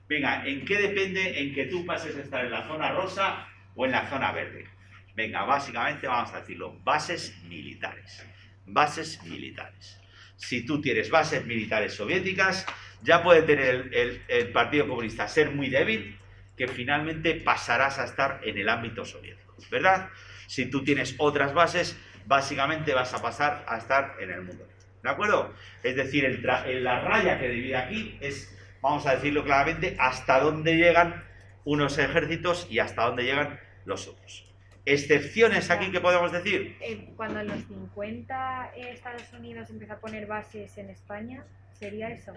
Venga, ¿en qué depende en que tú pases a estar en la zona rosa o en la zona verde? Venga, básicamente vamos a decirlo, bases militares. Bases militares. Si tú tienes bases militares soviéticas, ya puede tener el Partido Comunista ser muy débil, que finalmente pasarás a estar en el ámbito soviético, ¿verdad? Si tú tienes otras bases, básicamente vas a pasar a estar en el mundo. ¿De acuerdo? Es decir, la raya que divide aquí es, vamos a decirlo claramente, hasta dónde llegan unos ejércitos y hasta dónde llegan los otros. ¿Excepciones aquí que podemos decir? Cuando en los 50 Estados Unidos empezó a poner bases en España, ¿sería eso?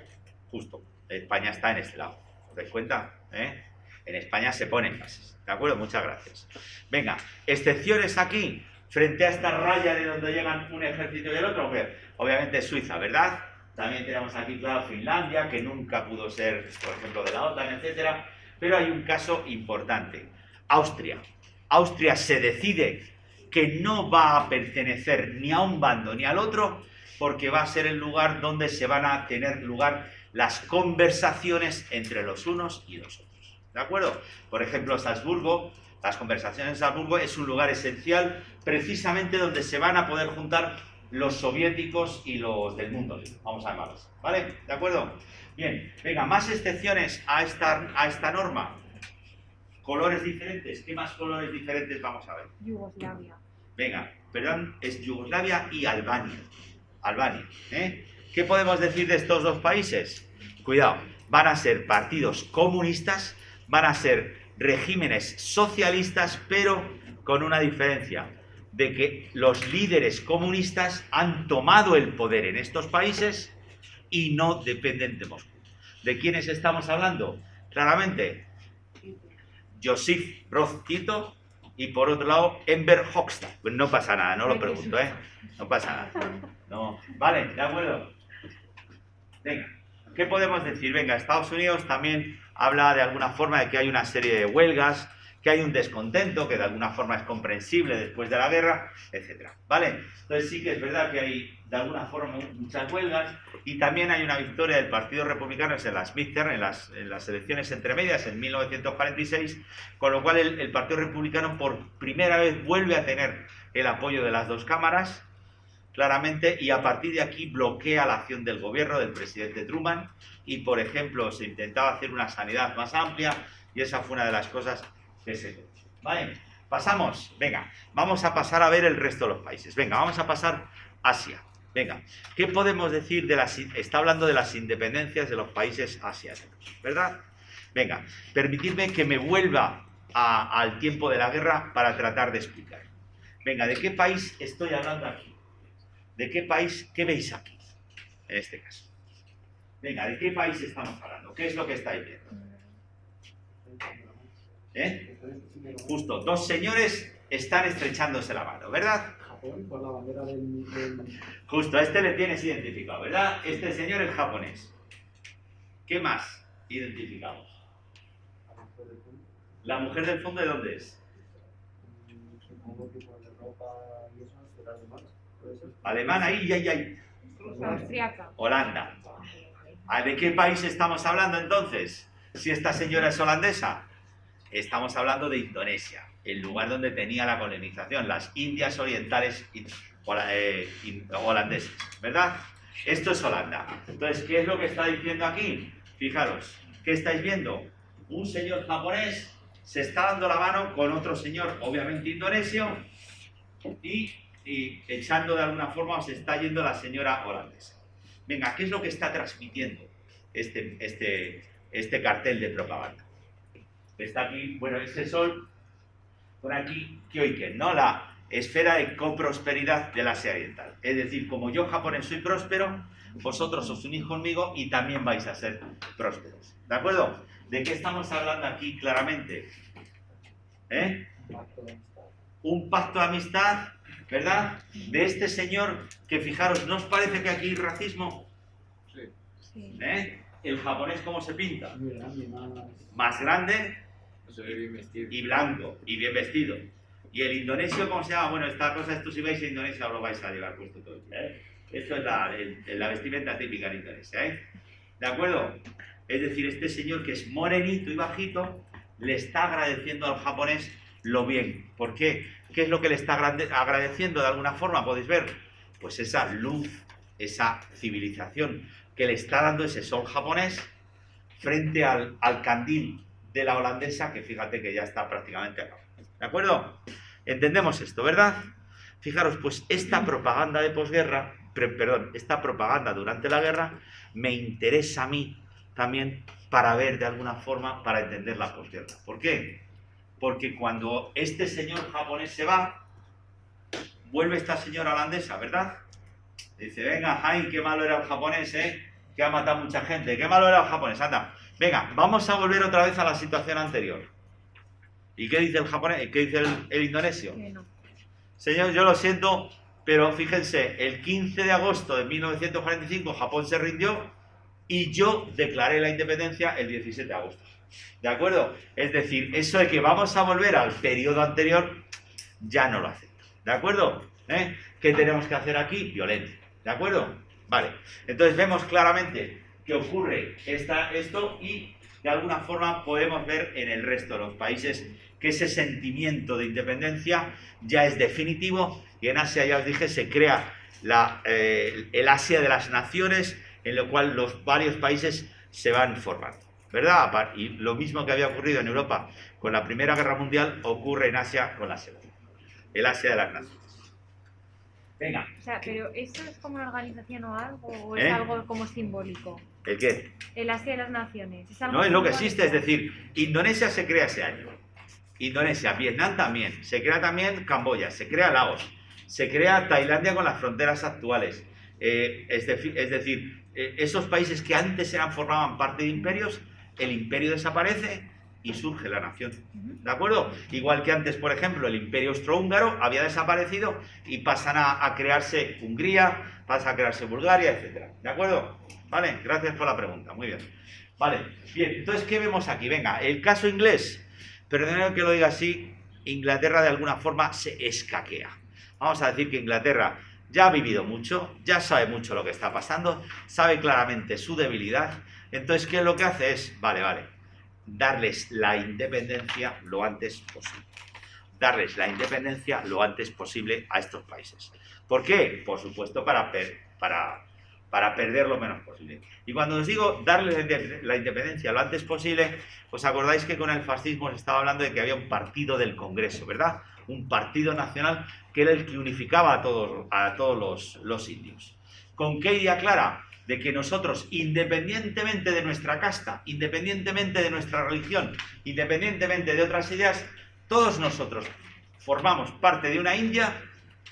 Justo. España está en este lado. ¿Os dais cuenta? En España se ponen bases. ¿De acuerdo? Muchas gracias. Venga, excepciones aquí, frente a esta raya de donde llegan un ejército y el otro. Obviamente Suiza, ¿verdad? También tenemos aquí, claro, Finlandia, que nunca pudo ser, por ejemplo, de la OTAN, etcétera. Pero hay un caso importante. Austria. Austria se decide que no va a pertenecer ni a un bando ni al otro, porque va a ser el lugar donde se van a tener lugar las conversaciones entre los unos y los otros. ¿De acuerdo? Por ejemplo, Salzburgo, las conversaciones en Salzburgo es un lugar esencial precisamente donde se van a poder juntar los soviéticos y los del mundo, vamos a llamarlos. ¿Vale? ¿De acuerdo? Bien, venga, más excepciones a esta norma. Colores diferentes. ¿Qué más colores diferentes vamos a ver? Yugoslavia. Venga, perdón, es Yugoslavia y Albania. Albania, ¿eh? ¿Qué podemos decir de estos dos países? Cuidado, van a ser partidos comunistas, van a ser regímenes socialistas, pero con una diferencia, de que los líderes comunistas han tomado el poder en estos países y no dependen de Moscú. ¿De quiénes estamos hablando? Claramente, Josip Broz Tito y por otro lado Enver Hoxha. Pues no pasa nada, no lo pregunto, ¿eh? No pasa nada. No. Vale, de acuerdo. Venga, ¿qué podemos decir? Venga, Estados Unidos también habla de alguna forma de que hay una serie de huelgas, que hay un descontento, que de alguna forma es comprensible después de la guerra, etcétera. ¿Vale? Entonces sí que es verdad que hay de alguna forma muchas huelgas y también hay una victoria del Partido Republicano en las midterm, en las elecciones entremedias en 1946, con lo cual el Partido Republicano por primera vez vuelve a tener el apoyo de las dos cámaras, claramente, y a partir de aquí bloquea la acción del gobierno del presidente Truman y, por ejemplo, se intentaba hacer una sanidad más amplia y esa fue una de las cosas que se hizo. ¿Vale? Pasamos, venga, vamos a pasar a ver el resto de los países. Venga, vamos a pasar a Asia. Venga, ¿qué podemos decir de está hablando de las independencias de los países asiáticos, ¿verdad? Venga, permitidme que me vuelva al tiempo de la guerra para tratar de explicar. Venga, ¿de qué país estoy hablando aquí? ¿De qué país? ¿Qué veis aquí? En este caso. Venga, ¿de qué país estamos hablando? ¿Qué es lo que estáis viendo? Justo, dos señores están estrechándose la mano, ¿verdad? Japón, por la bandera del... Justo, a este le tienes identificado, ¿verdad? Este señor es japonés. ¿Qué más identificamos? ¿La mujer del fondo de dónde es? Supongo que por Europa y eso será alemana. Alemana, ahí. Austriaca. Holanda. ¿De qué país estamos hablando entonces? Si esta señora es holandesa, estamos hablando de Indonesia, el lugar donde tenía la colonización, las Indias Orientales holandesas, ¿verdad? Esto es Holanda. Entonces, ¿qué es lo que está diciendo aquí? Fijaros, ¿qué estáis viendo? Un señor japonés se está dando la mano con otro señor, obviamente indonesio, y echando de alguna forma se está yendo la señora holandesa. Venga, ¿qué es lo que está transmitiendo este cartel de propaganda? Está aquí, bueno, ese sol, por aquí, Kyoiken, ¿no? La esfera de coprosperidad del Asia Oriental. Es decir, como yo japonés soy próspero, vosotros os unís conmigo y también vais a ser prósperos. ¿De acuerdo? ¿De qué estamos hablando aquí claramente? Un pacto de amistad, ¿verdad? De este señor que, fijaros, ¿no os parece que aquí hay racismo? Sí. Sí. El japonés, ¿cómo se pinta? Muy grande, Más grande Se ve bien vestido. y blanco y bien vestido. ¿Y el indonesio cómo se llama? Bueno, esta cosa, esto si vais a Indonesia lo vais a llevar puesto todo el día, Esto es la vestimenta típica en Indonesia, ¿de acuerdo? Es decir, este señor que es morenito y bajito le está agradeciendo al japonés lo bien. ¿Por qué? ¿Qué es lo que le está agradeciendo de alguna forma? Podéis ver, pues esa luz, esa civilización que le está dando ese sol japonés frente al candil de la holandesa, que fíjate que ya está prácticamente acá. ¿De acuerdo? Entendemos esto, ¿verdad? Fijaros, pues esta propaganda de posguerra, esta propaganda durante la guerra, me interesa a mí también para ver de alguna forma, para entender la posguerra. ¿Por qué? Porque cuando este señor japonés se va, vuelve esta señora holandesa, ¿verdad? Dice, venga, ay, qué malo era el japonés, que ha matado mucha gente, qué malo era el japonés, anda. Venga, vamos a volver otra vez a la situación anterior. ¿Y qué dice el japonés? ¿Qué dice el indonesio? Que no. Señor, yo lo siento, pero fíjense, el 15 de agosto de 1945 Japón se rindió y yo declaré la independencia el 17 de agosto. ¿De acuerdo? Es decir, eso de que vamos a volver al periodo anterior, ya no lo acepto. ¿De acuerdo? ¿Qué tenemos que hacer aquí? Violencia. ¿De acuerdo? Vale. Entonces vemos claramente que ocurre esto y de alguna forma podemos ver en el resto de los países que ese sentimiento de independencia ya es definitivo y en Asia, ya os dije, se crea el Asia de las naciones en lo cual los varios países se van formando, ¿verdad? Y lo mismo que había ocurrido en Europa con la Primera Guerra Mundial ocurre en Asia con la Segunda, el Asia de las naciones. Venga. O sea, pero ¿eso es como una organización o algo? ¿O es algo como simbólico? ¿El qué? El Asia de las Naciones. ¿Es algo No, es lo que simbólico? existe, es decir, Indonesia se crea ese año. Indonesia, Vietnam también, se crea también Camboya, se crea Laos, se crea Tailandia con las fronteras actuales. Es decir, esos países que antes formaban parte de imperios, el imperio desaparece y surge la nación. ¿De acuerdo? Igual que antes, por ejemplo, el imperio austrohúngaro había desaparecido y pasan a crearse Hungría, pasa a crearse Bulgaria, etc. ¿De acuerdo? Vale, gracias por la pregunta. Muy bien. Vale, bien, entonces, ¿qué vemos aquí? Venga, el caso inglés. Perdónenme que lo diga así, Inglaterra de alguna forma se escaquea. Vamos a decir que Inglaterra ya ha vivido mucho, ya sabe mucho lo que está pasando, sabe claramente su debilidad. Entonces, ¿qué es lo que hace? Es, vale, darles la independencia lo antes posible. Darles la independencia lo antes posible a estos países. ¿Por qué? Por supuesto, para perder lo menos posible. Y cuando os digo darles la independencia lo antes posible, os acordáis que con el fascismo se estaba hablando de que había un partido del Congreso, ¿verdad? Un partido nacional que era el que unificaba a todos los indios. ¿Con qué idea clara? De que nosotros, independientemente de nuestra casta, independientemente de nuestra religión, independientemente de otras ideas, todos nosotros formamos parte de una India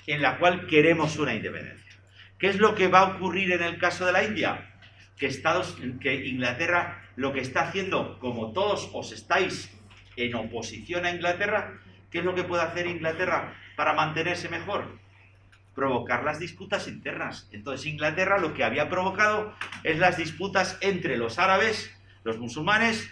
en la cual queremos una independencia. ¿Qué es lo que va a ocurrir en el caso de la India? Que Inglaterra lo que está haciendo, como todos os estáis en oposición a Inglaterra, ¿qué es lo que puede hacer Inglaterra para mantenerse mejor? Provocar las disputas internas. Entonces Inglaterra lo que había provocado es las disputas entre los árabes, los musulmanes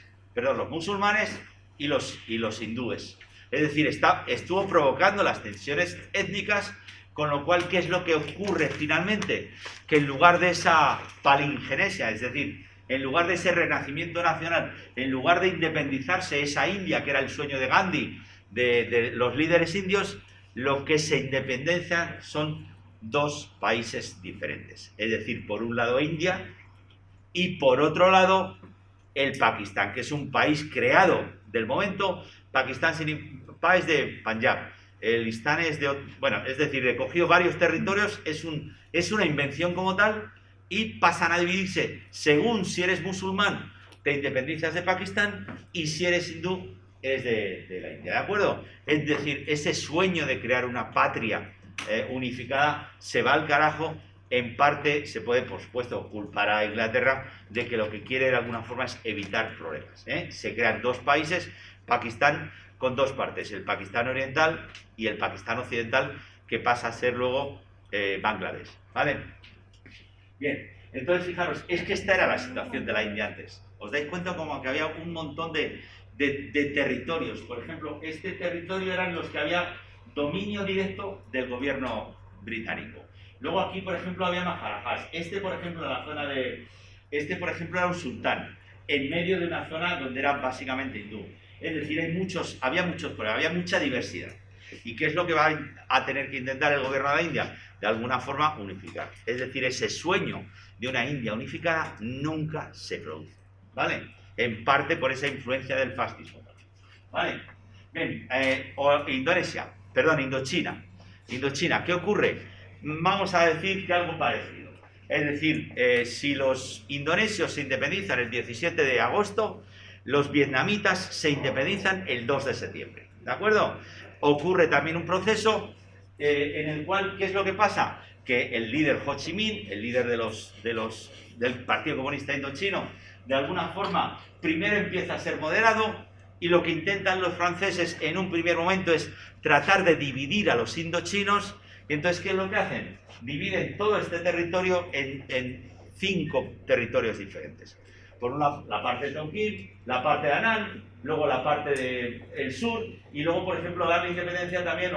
y los hindúes. Es decir, estuvo provocando las tensiones étnicas, con lo cual, ¿qué es lo que ocurre finalmente? Que en lugar de esa palingenesia, es decir, en lugar de ese renacimiento nacional, en lugar de independizarse esa India, que era el sueño de Gandhi, de los líderes indios, lo que se independizan son dos países diferentes. Es decir, por un lado India y por otro lado el Pakistán, que es un país creado del momento. Pakistán es de Punjab. El Istán es de... Bueno, es decir, he cogido varios territorios, es una invención como tal, y pasan a dividirse según si eres musulmán, te independizas de Pakistán, y si eres hindú, eres de la India, ¿de acuerdo? Es decir, ese sueño de crear una patria unificada se va al carajo. En parte se puede, por supuesto, culpar a Inglaterra de que lo que quiere de alguna forma es evitar problemas, ¿eh? Se crean dos países, Pakistán con dos partes, el Pakistán oriental y el Pakistán occidental, que pasa a ser luego Bangladesh, ¿vale? Bien, entonces fijaros, es que esta era la situación de la India antes. ¿Os dais cuenta como que había un montón de territorios? Por ejemplo, este territorio eran los que había dominio directo del gobierno británico. Luego aquí, por ejemplo, había maharajas. Por ejemplo, la zona de... por ejemplo, era un sultán, en medio de una zona donde era básicamente hindú. Es decir, había muchos problemas, había mucha diversidad. ¿Y qué es lo que va a tener que intentar el gobierno de la India? De alguna forma unificar. Es decir, ese sueño de una India unificada nunca se produce, ¿vale? En parte por esa influencia del fascismo, ¿vale? Bien, Indochina. Indochina, ¿qué ocurre? Vamos a decir que algo parecido. Es decir, si los indonesios se independizan el 17 de agosto, los vietnamitas se independizan el 2 de septiembre. ¿De acuerdo? Ocurre también un proceso en el cual, ¿qué es lo que pasa? Que el líder Ho Chi Minh, el líder del Partido Comunista Indochino, de alguna forma, primero empieza a ser moderado, y lo que intentan los franceses en un primer momento es tratar de dividir a los indochinos. Y entonces, ¿qué es lo que hacen? Dividen todo este territorio en 5 territorios diferentes. Por un lado, la parte de Tonkin, la parte de Annan, luego la parte del sur, y luego, por ejemplo, dar la independencia también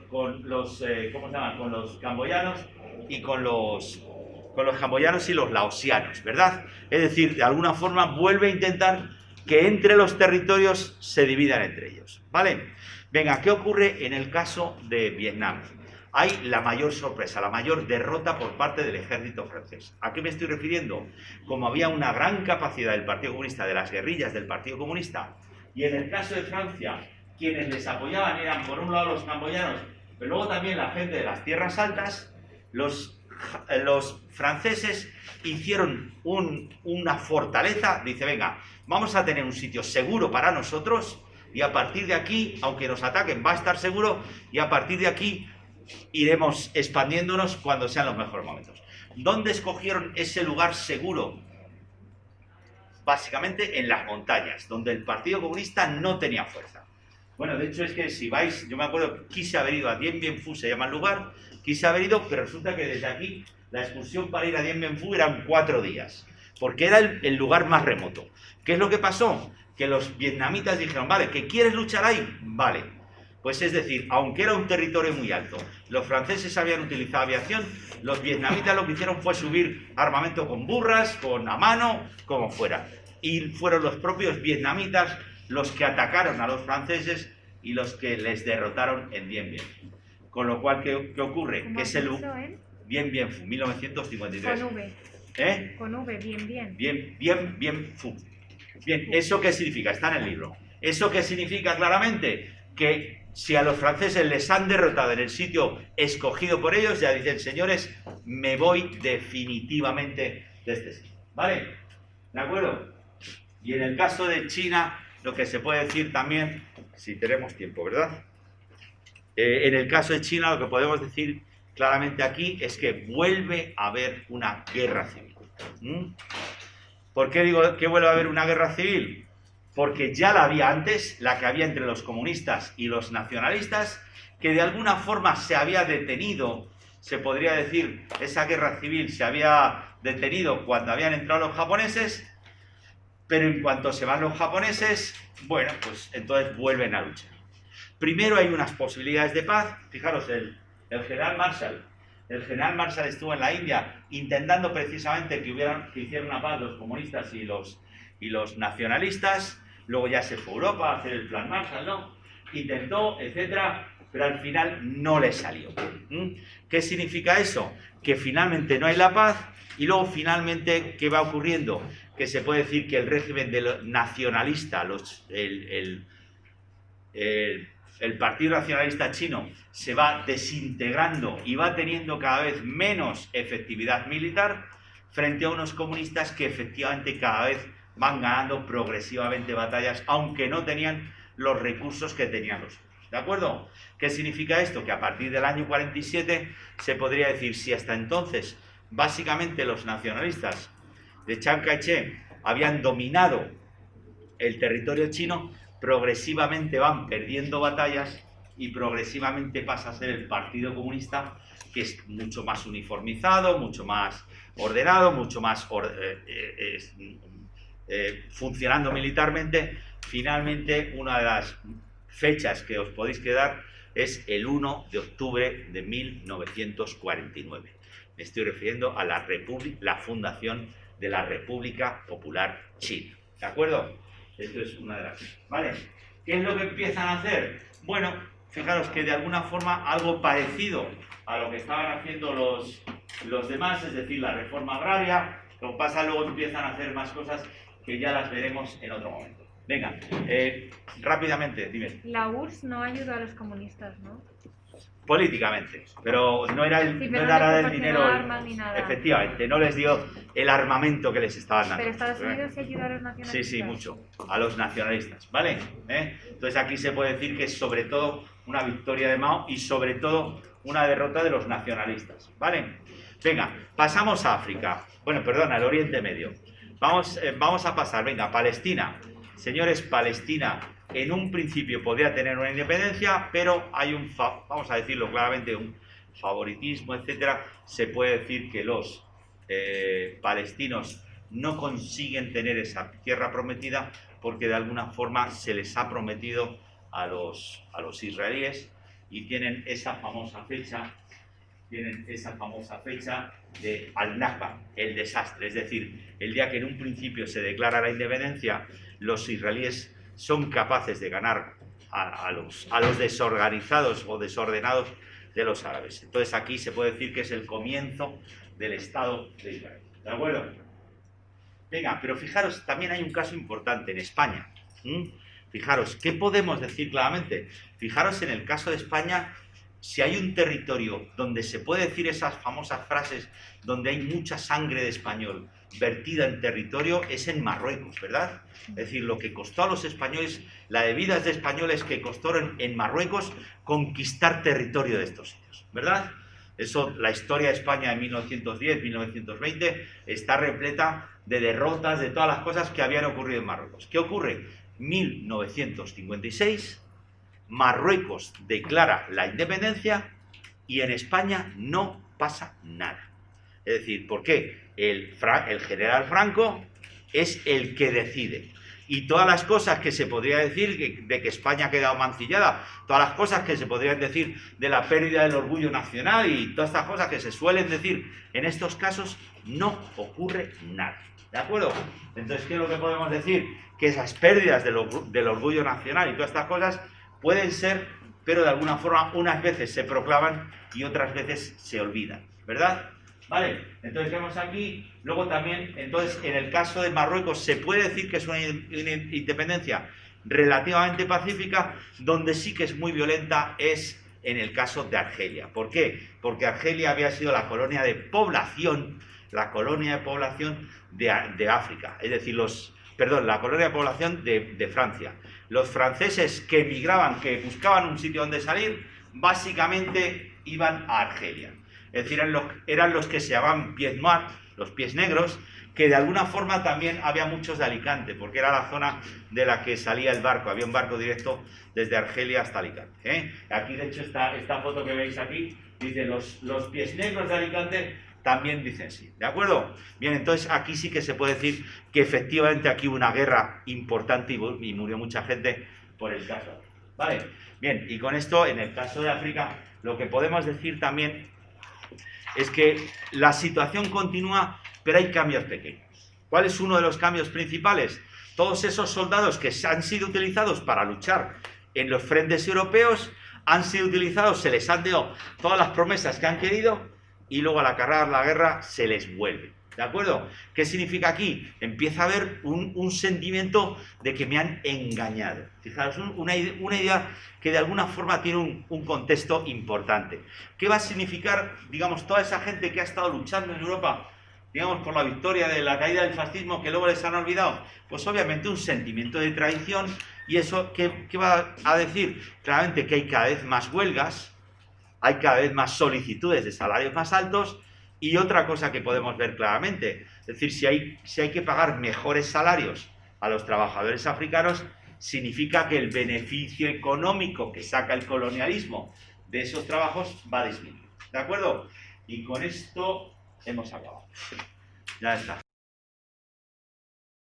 con los, ¿cómo se llama? Con los camboyanos y con los camboyanos y los laosianos, ¿verdad? Es decir, de alguna forma vuelve a intentar que entre los territorios se dividan entre ellos, ¿vale? Venga, ¿qué ocurre en el caso de Vietnam? Hay la mayor sorpresa, la mayor derrota por parte del ejército francés. ¿A qué me estoy refiriendo? Como había una gran capacidad del Partido Comunista, de las guerrillas del Partido Comunista, y en el caso de Francia, quienes les apoyaban eran por un lado los camboyanos, pero luego también la gente de las tierras altas, los franceses hicieron una fortaleza. Dice, venga, vamos a tener un sitio seguro para nosotros, y a partir de aquí, aunque nos ataquen, va a estar seguro, y a partir de aquí iremos expandiéndonos cuando sean los mejores momentos. ¿Dónde escogieron ese lugar seguro? Básicamente en las montañas, donde el Partido Comunista no tenía fuerza. Bueno, de hecho es que si vais, yo me acuerdo, quise haber ido a Dien Bien Phu, se llama el lugar, quise haber ido, pero resulta que desde aquí la excursión para ir a Dien Bien Phu eran 4 días, porque era el lugar más remoto. ¿Qué es lo que pasó? Que los vietnamitas dijeron, vale, ¿que quieres luchar ahí? Vale. Pues es decir, aunque era un territorio muy alto, los franceses habían utilizado aviación, los vietnamitas lo que hicieron fue subir armamento con burras, a mano, como fuera. Y fueron los propios vietnamitas los que atacaron a los franceses y los que les derrotaron en Dien Bien Phu. Con lo cual, ¿qué ocurre? Que es el Dien Bien Phu, 1953. Con V. ¿Eh? Con V, bien. Bien Phu. Bien, ¿eso qué significa? Está en el libro. ¿Eso qué significa claramente? Que si a los franceses les han derrotado en el sitio escogido por ellos, ya dicen, señores, me voy definitivamente de este sitio. ¿Vale? ¿De acuerdo? Y en el caso de China, lo que se puede decir también, si tenemos tiempo, ¿verdad? En el caso de China, lo que podemos decir claramente aquí es que vuelve a haber una guerra civil. ¿Por qué digo que vuelve a haber una guerra civil? Porque ya la había antes, la que había entre los comunistas y los nacionalistas, que de alguna forma se había detenido, se podría decir, esa guerra civil se había detenido cuando habían entrado los japoneses, pero en cuanto se van los japoneses, bueno, pues entonces vuelven a luchar. Primero hay unas posibilidades de paz. Fijaros, el general Marshall. El general Marshall estuvo en la India intentando precisamente que hicieran una paz los comunistas y los nacionalistas. Luego ya se fue a Europa a hacer el plan Marshall, ¿no? Intentó, etcétera, pero al final no le salió. ¿Qué significa eso? Que finalmente no hay la paz, y luego finalmente, ¿qué va ocurriendo? Que se puede decir que el régimen nacionalista, el Partido Nacionalista Chino se va desintegrando y va teniendo cada vez menos efectividad militar, frente a unos comunistas que efectivamente cada vez van ganando progresivamente batallas, aunque no tenían los recursos que tenían los otros. ¿De acuerdo? ¿Qué significa esto? Que a partir del año 47 se podría decir, si hasta entonces básicamente los nacionalistas de Chiang Kai-shek habían dominado el territorio chino, progresivamente van perdiendo batallas y progresivamente pasa a ser el Partido Comunista, que es mucho más uniformizado, mucho más ordenado, mucho más funcionando militarmente. Finalmente, una de las fechas que os podéis quedar es el 1 de octubre de 1949. Me estoy refiriendo a la fundación de la República Popular China. ¿De acuerdo? Esto es una de las... ¿Vale? ¿Qué es lo que empiezan a hacer? Bueno, fijaros que de alguna forma algo parecido a lo que estaban haciendo los demás, es decir, la reforma agraria. Lo que pasa, luego empiezan a hacer más cosas que ya las veremos en otro momento. Venga, rápidamente, dime. La URSS no ayudó a los comunistas, ¿no? Políticamente, pero no era el, Sí, no pero era no nada del proporcionó dinero. armas ni nada. Efectivamente, no les dio el armamento que les estaban dando. Pero Estados Unidos sí ayudó a los nacionalistas. Sí, mucho. A los nacionalistas, ¿vale? Entonces aquí se puede decir que es sobre todo una victoria de Mao y sobre todo una derrota de los nacionalistas, ¿vale? Venga, pasamos a África. Bueno, perdón, al Oriente Medio. Vamos a pasar, venga, Palestina. Señores, Palestina en un principio podía tener una independencia, pero hay vamos a decirlo claramente, un favoritismo, etcétera. Se puede decir que los palestinos no consiguen tener esa tierra prometida porque de alguna forma se les ha prometido a los israelíes y tienen esa famosa fecha de Al-Nakba, el desastre, es decir, el día que en un principio se declara la independencia, los israelíes son capaces de ganar a los desorganizados o desordenados de los árabes. Entonces aquí se puede decir que es el comienzo del Estado de Israel. ¿De acuerdo? Venga, pero fijaros, también hay un caso importante en España. Fijaros, ¿qué podemos decir claramente? Fijaros en el caso de España, si hay un territorio donde se puede decir esas famosas frases, donde hay mucha sangre de español vertida en territorio, es en Marruecos, ¿verdad? Es decir, lo que costó a los españoles, la de vidas de españoles que costó en Marruecos conquistar territorio de estos sitios, ¿verdad? Eso, la historia de España de 1910, 1920, está repleta de derrotas, de todas las cosas que habían ocurrido en Marruecos. ¿Qué ocurre? 1956, Marruecos declara la independencia y en España no pasa nada. Es decir, ¿por qué? El general Franco es el que decide. Y todas las cosas que se podría decir de que España ha quedado mancillada, todas las cosas que se podrían decir de la pérdida del orgullo nacional y todas estas cosas que se suelen decir en estos casos, no ocurre nada. ¿De acuerdo? Entonces, ¿qué es lo que podemos decir? Que esas pérdidas del orgullo nacional y todas estas cosas pueden ser, pero de alguna forma unas veces se proclaman y otras veces se olvidan, ¿verdad? Vale, entonces vemos aquí, luego también, entonces en el caso de Marruecos se puede decir que es una independencia relativamente pacífica, donde sí que es muy violenta es en el caso de Argelia. ¿Por qué? Porque Argelia había sido la colonia de población de África, es decir, la colonia de población de Francia. Los franceses que emigraban, que buscaban un sitio donde salir, básicamente iban a Argelia. Es decir, eran los que se llamaban pieds noirs, los pies negros, que de alguna forma también había muchos de Alicante, porque era la zona de la que salía el barco, había un barco directo desde Argelia hasta Alicante. Aquí, de hecho, esta foto que veis aquí, dice los pies negros de Alicante, también dicen sí, ¿de acuerdo? Bien, entonces aquí sí que se puede decir que efectivamente aquí hubo una guerra importante y murió mucha gente por el caso. Vale, bien, y con esto, en el caso de África, lo que podemos decir también es que la situación continúa, pero hay cambios pequeños. ¿Cuál es uno de los cambios principales? Todos esos soldados que han sido utilizados para luchar en los frentes europeos han sido utilizados, se les han dado todas las promesas que han querido y luego al acabar la guerra se les vuelve. ¿De acuerdo? ¿Qué significa aquí? Empieza a haber un sentimiento de que me han engañado. Fijaros, una idea que de alguna forma tiene un contexto importante. ¿Qué va a significar, digamos, toda esa gente que ha estado luchando en Europa, digamos, por la victoria de la caída del fascismo que luego les han olvidado? Pues obviamente un sentimiento de traición. ¿Y eso qué va a decir? Claramente que hay cada vez más huelgas, hay cada vez más solicitudes de salarios más altos, y otra cosa que podemos ver claramente, es decir, si hay que pagar mejores salarios a los trabajadores africanos, significa que el beneficio económico que saca el colonialismo de esos trabajos va a disminuir. ¿De acuerdo? Y con esto hemos acabado. Ya está.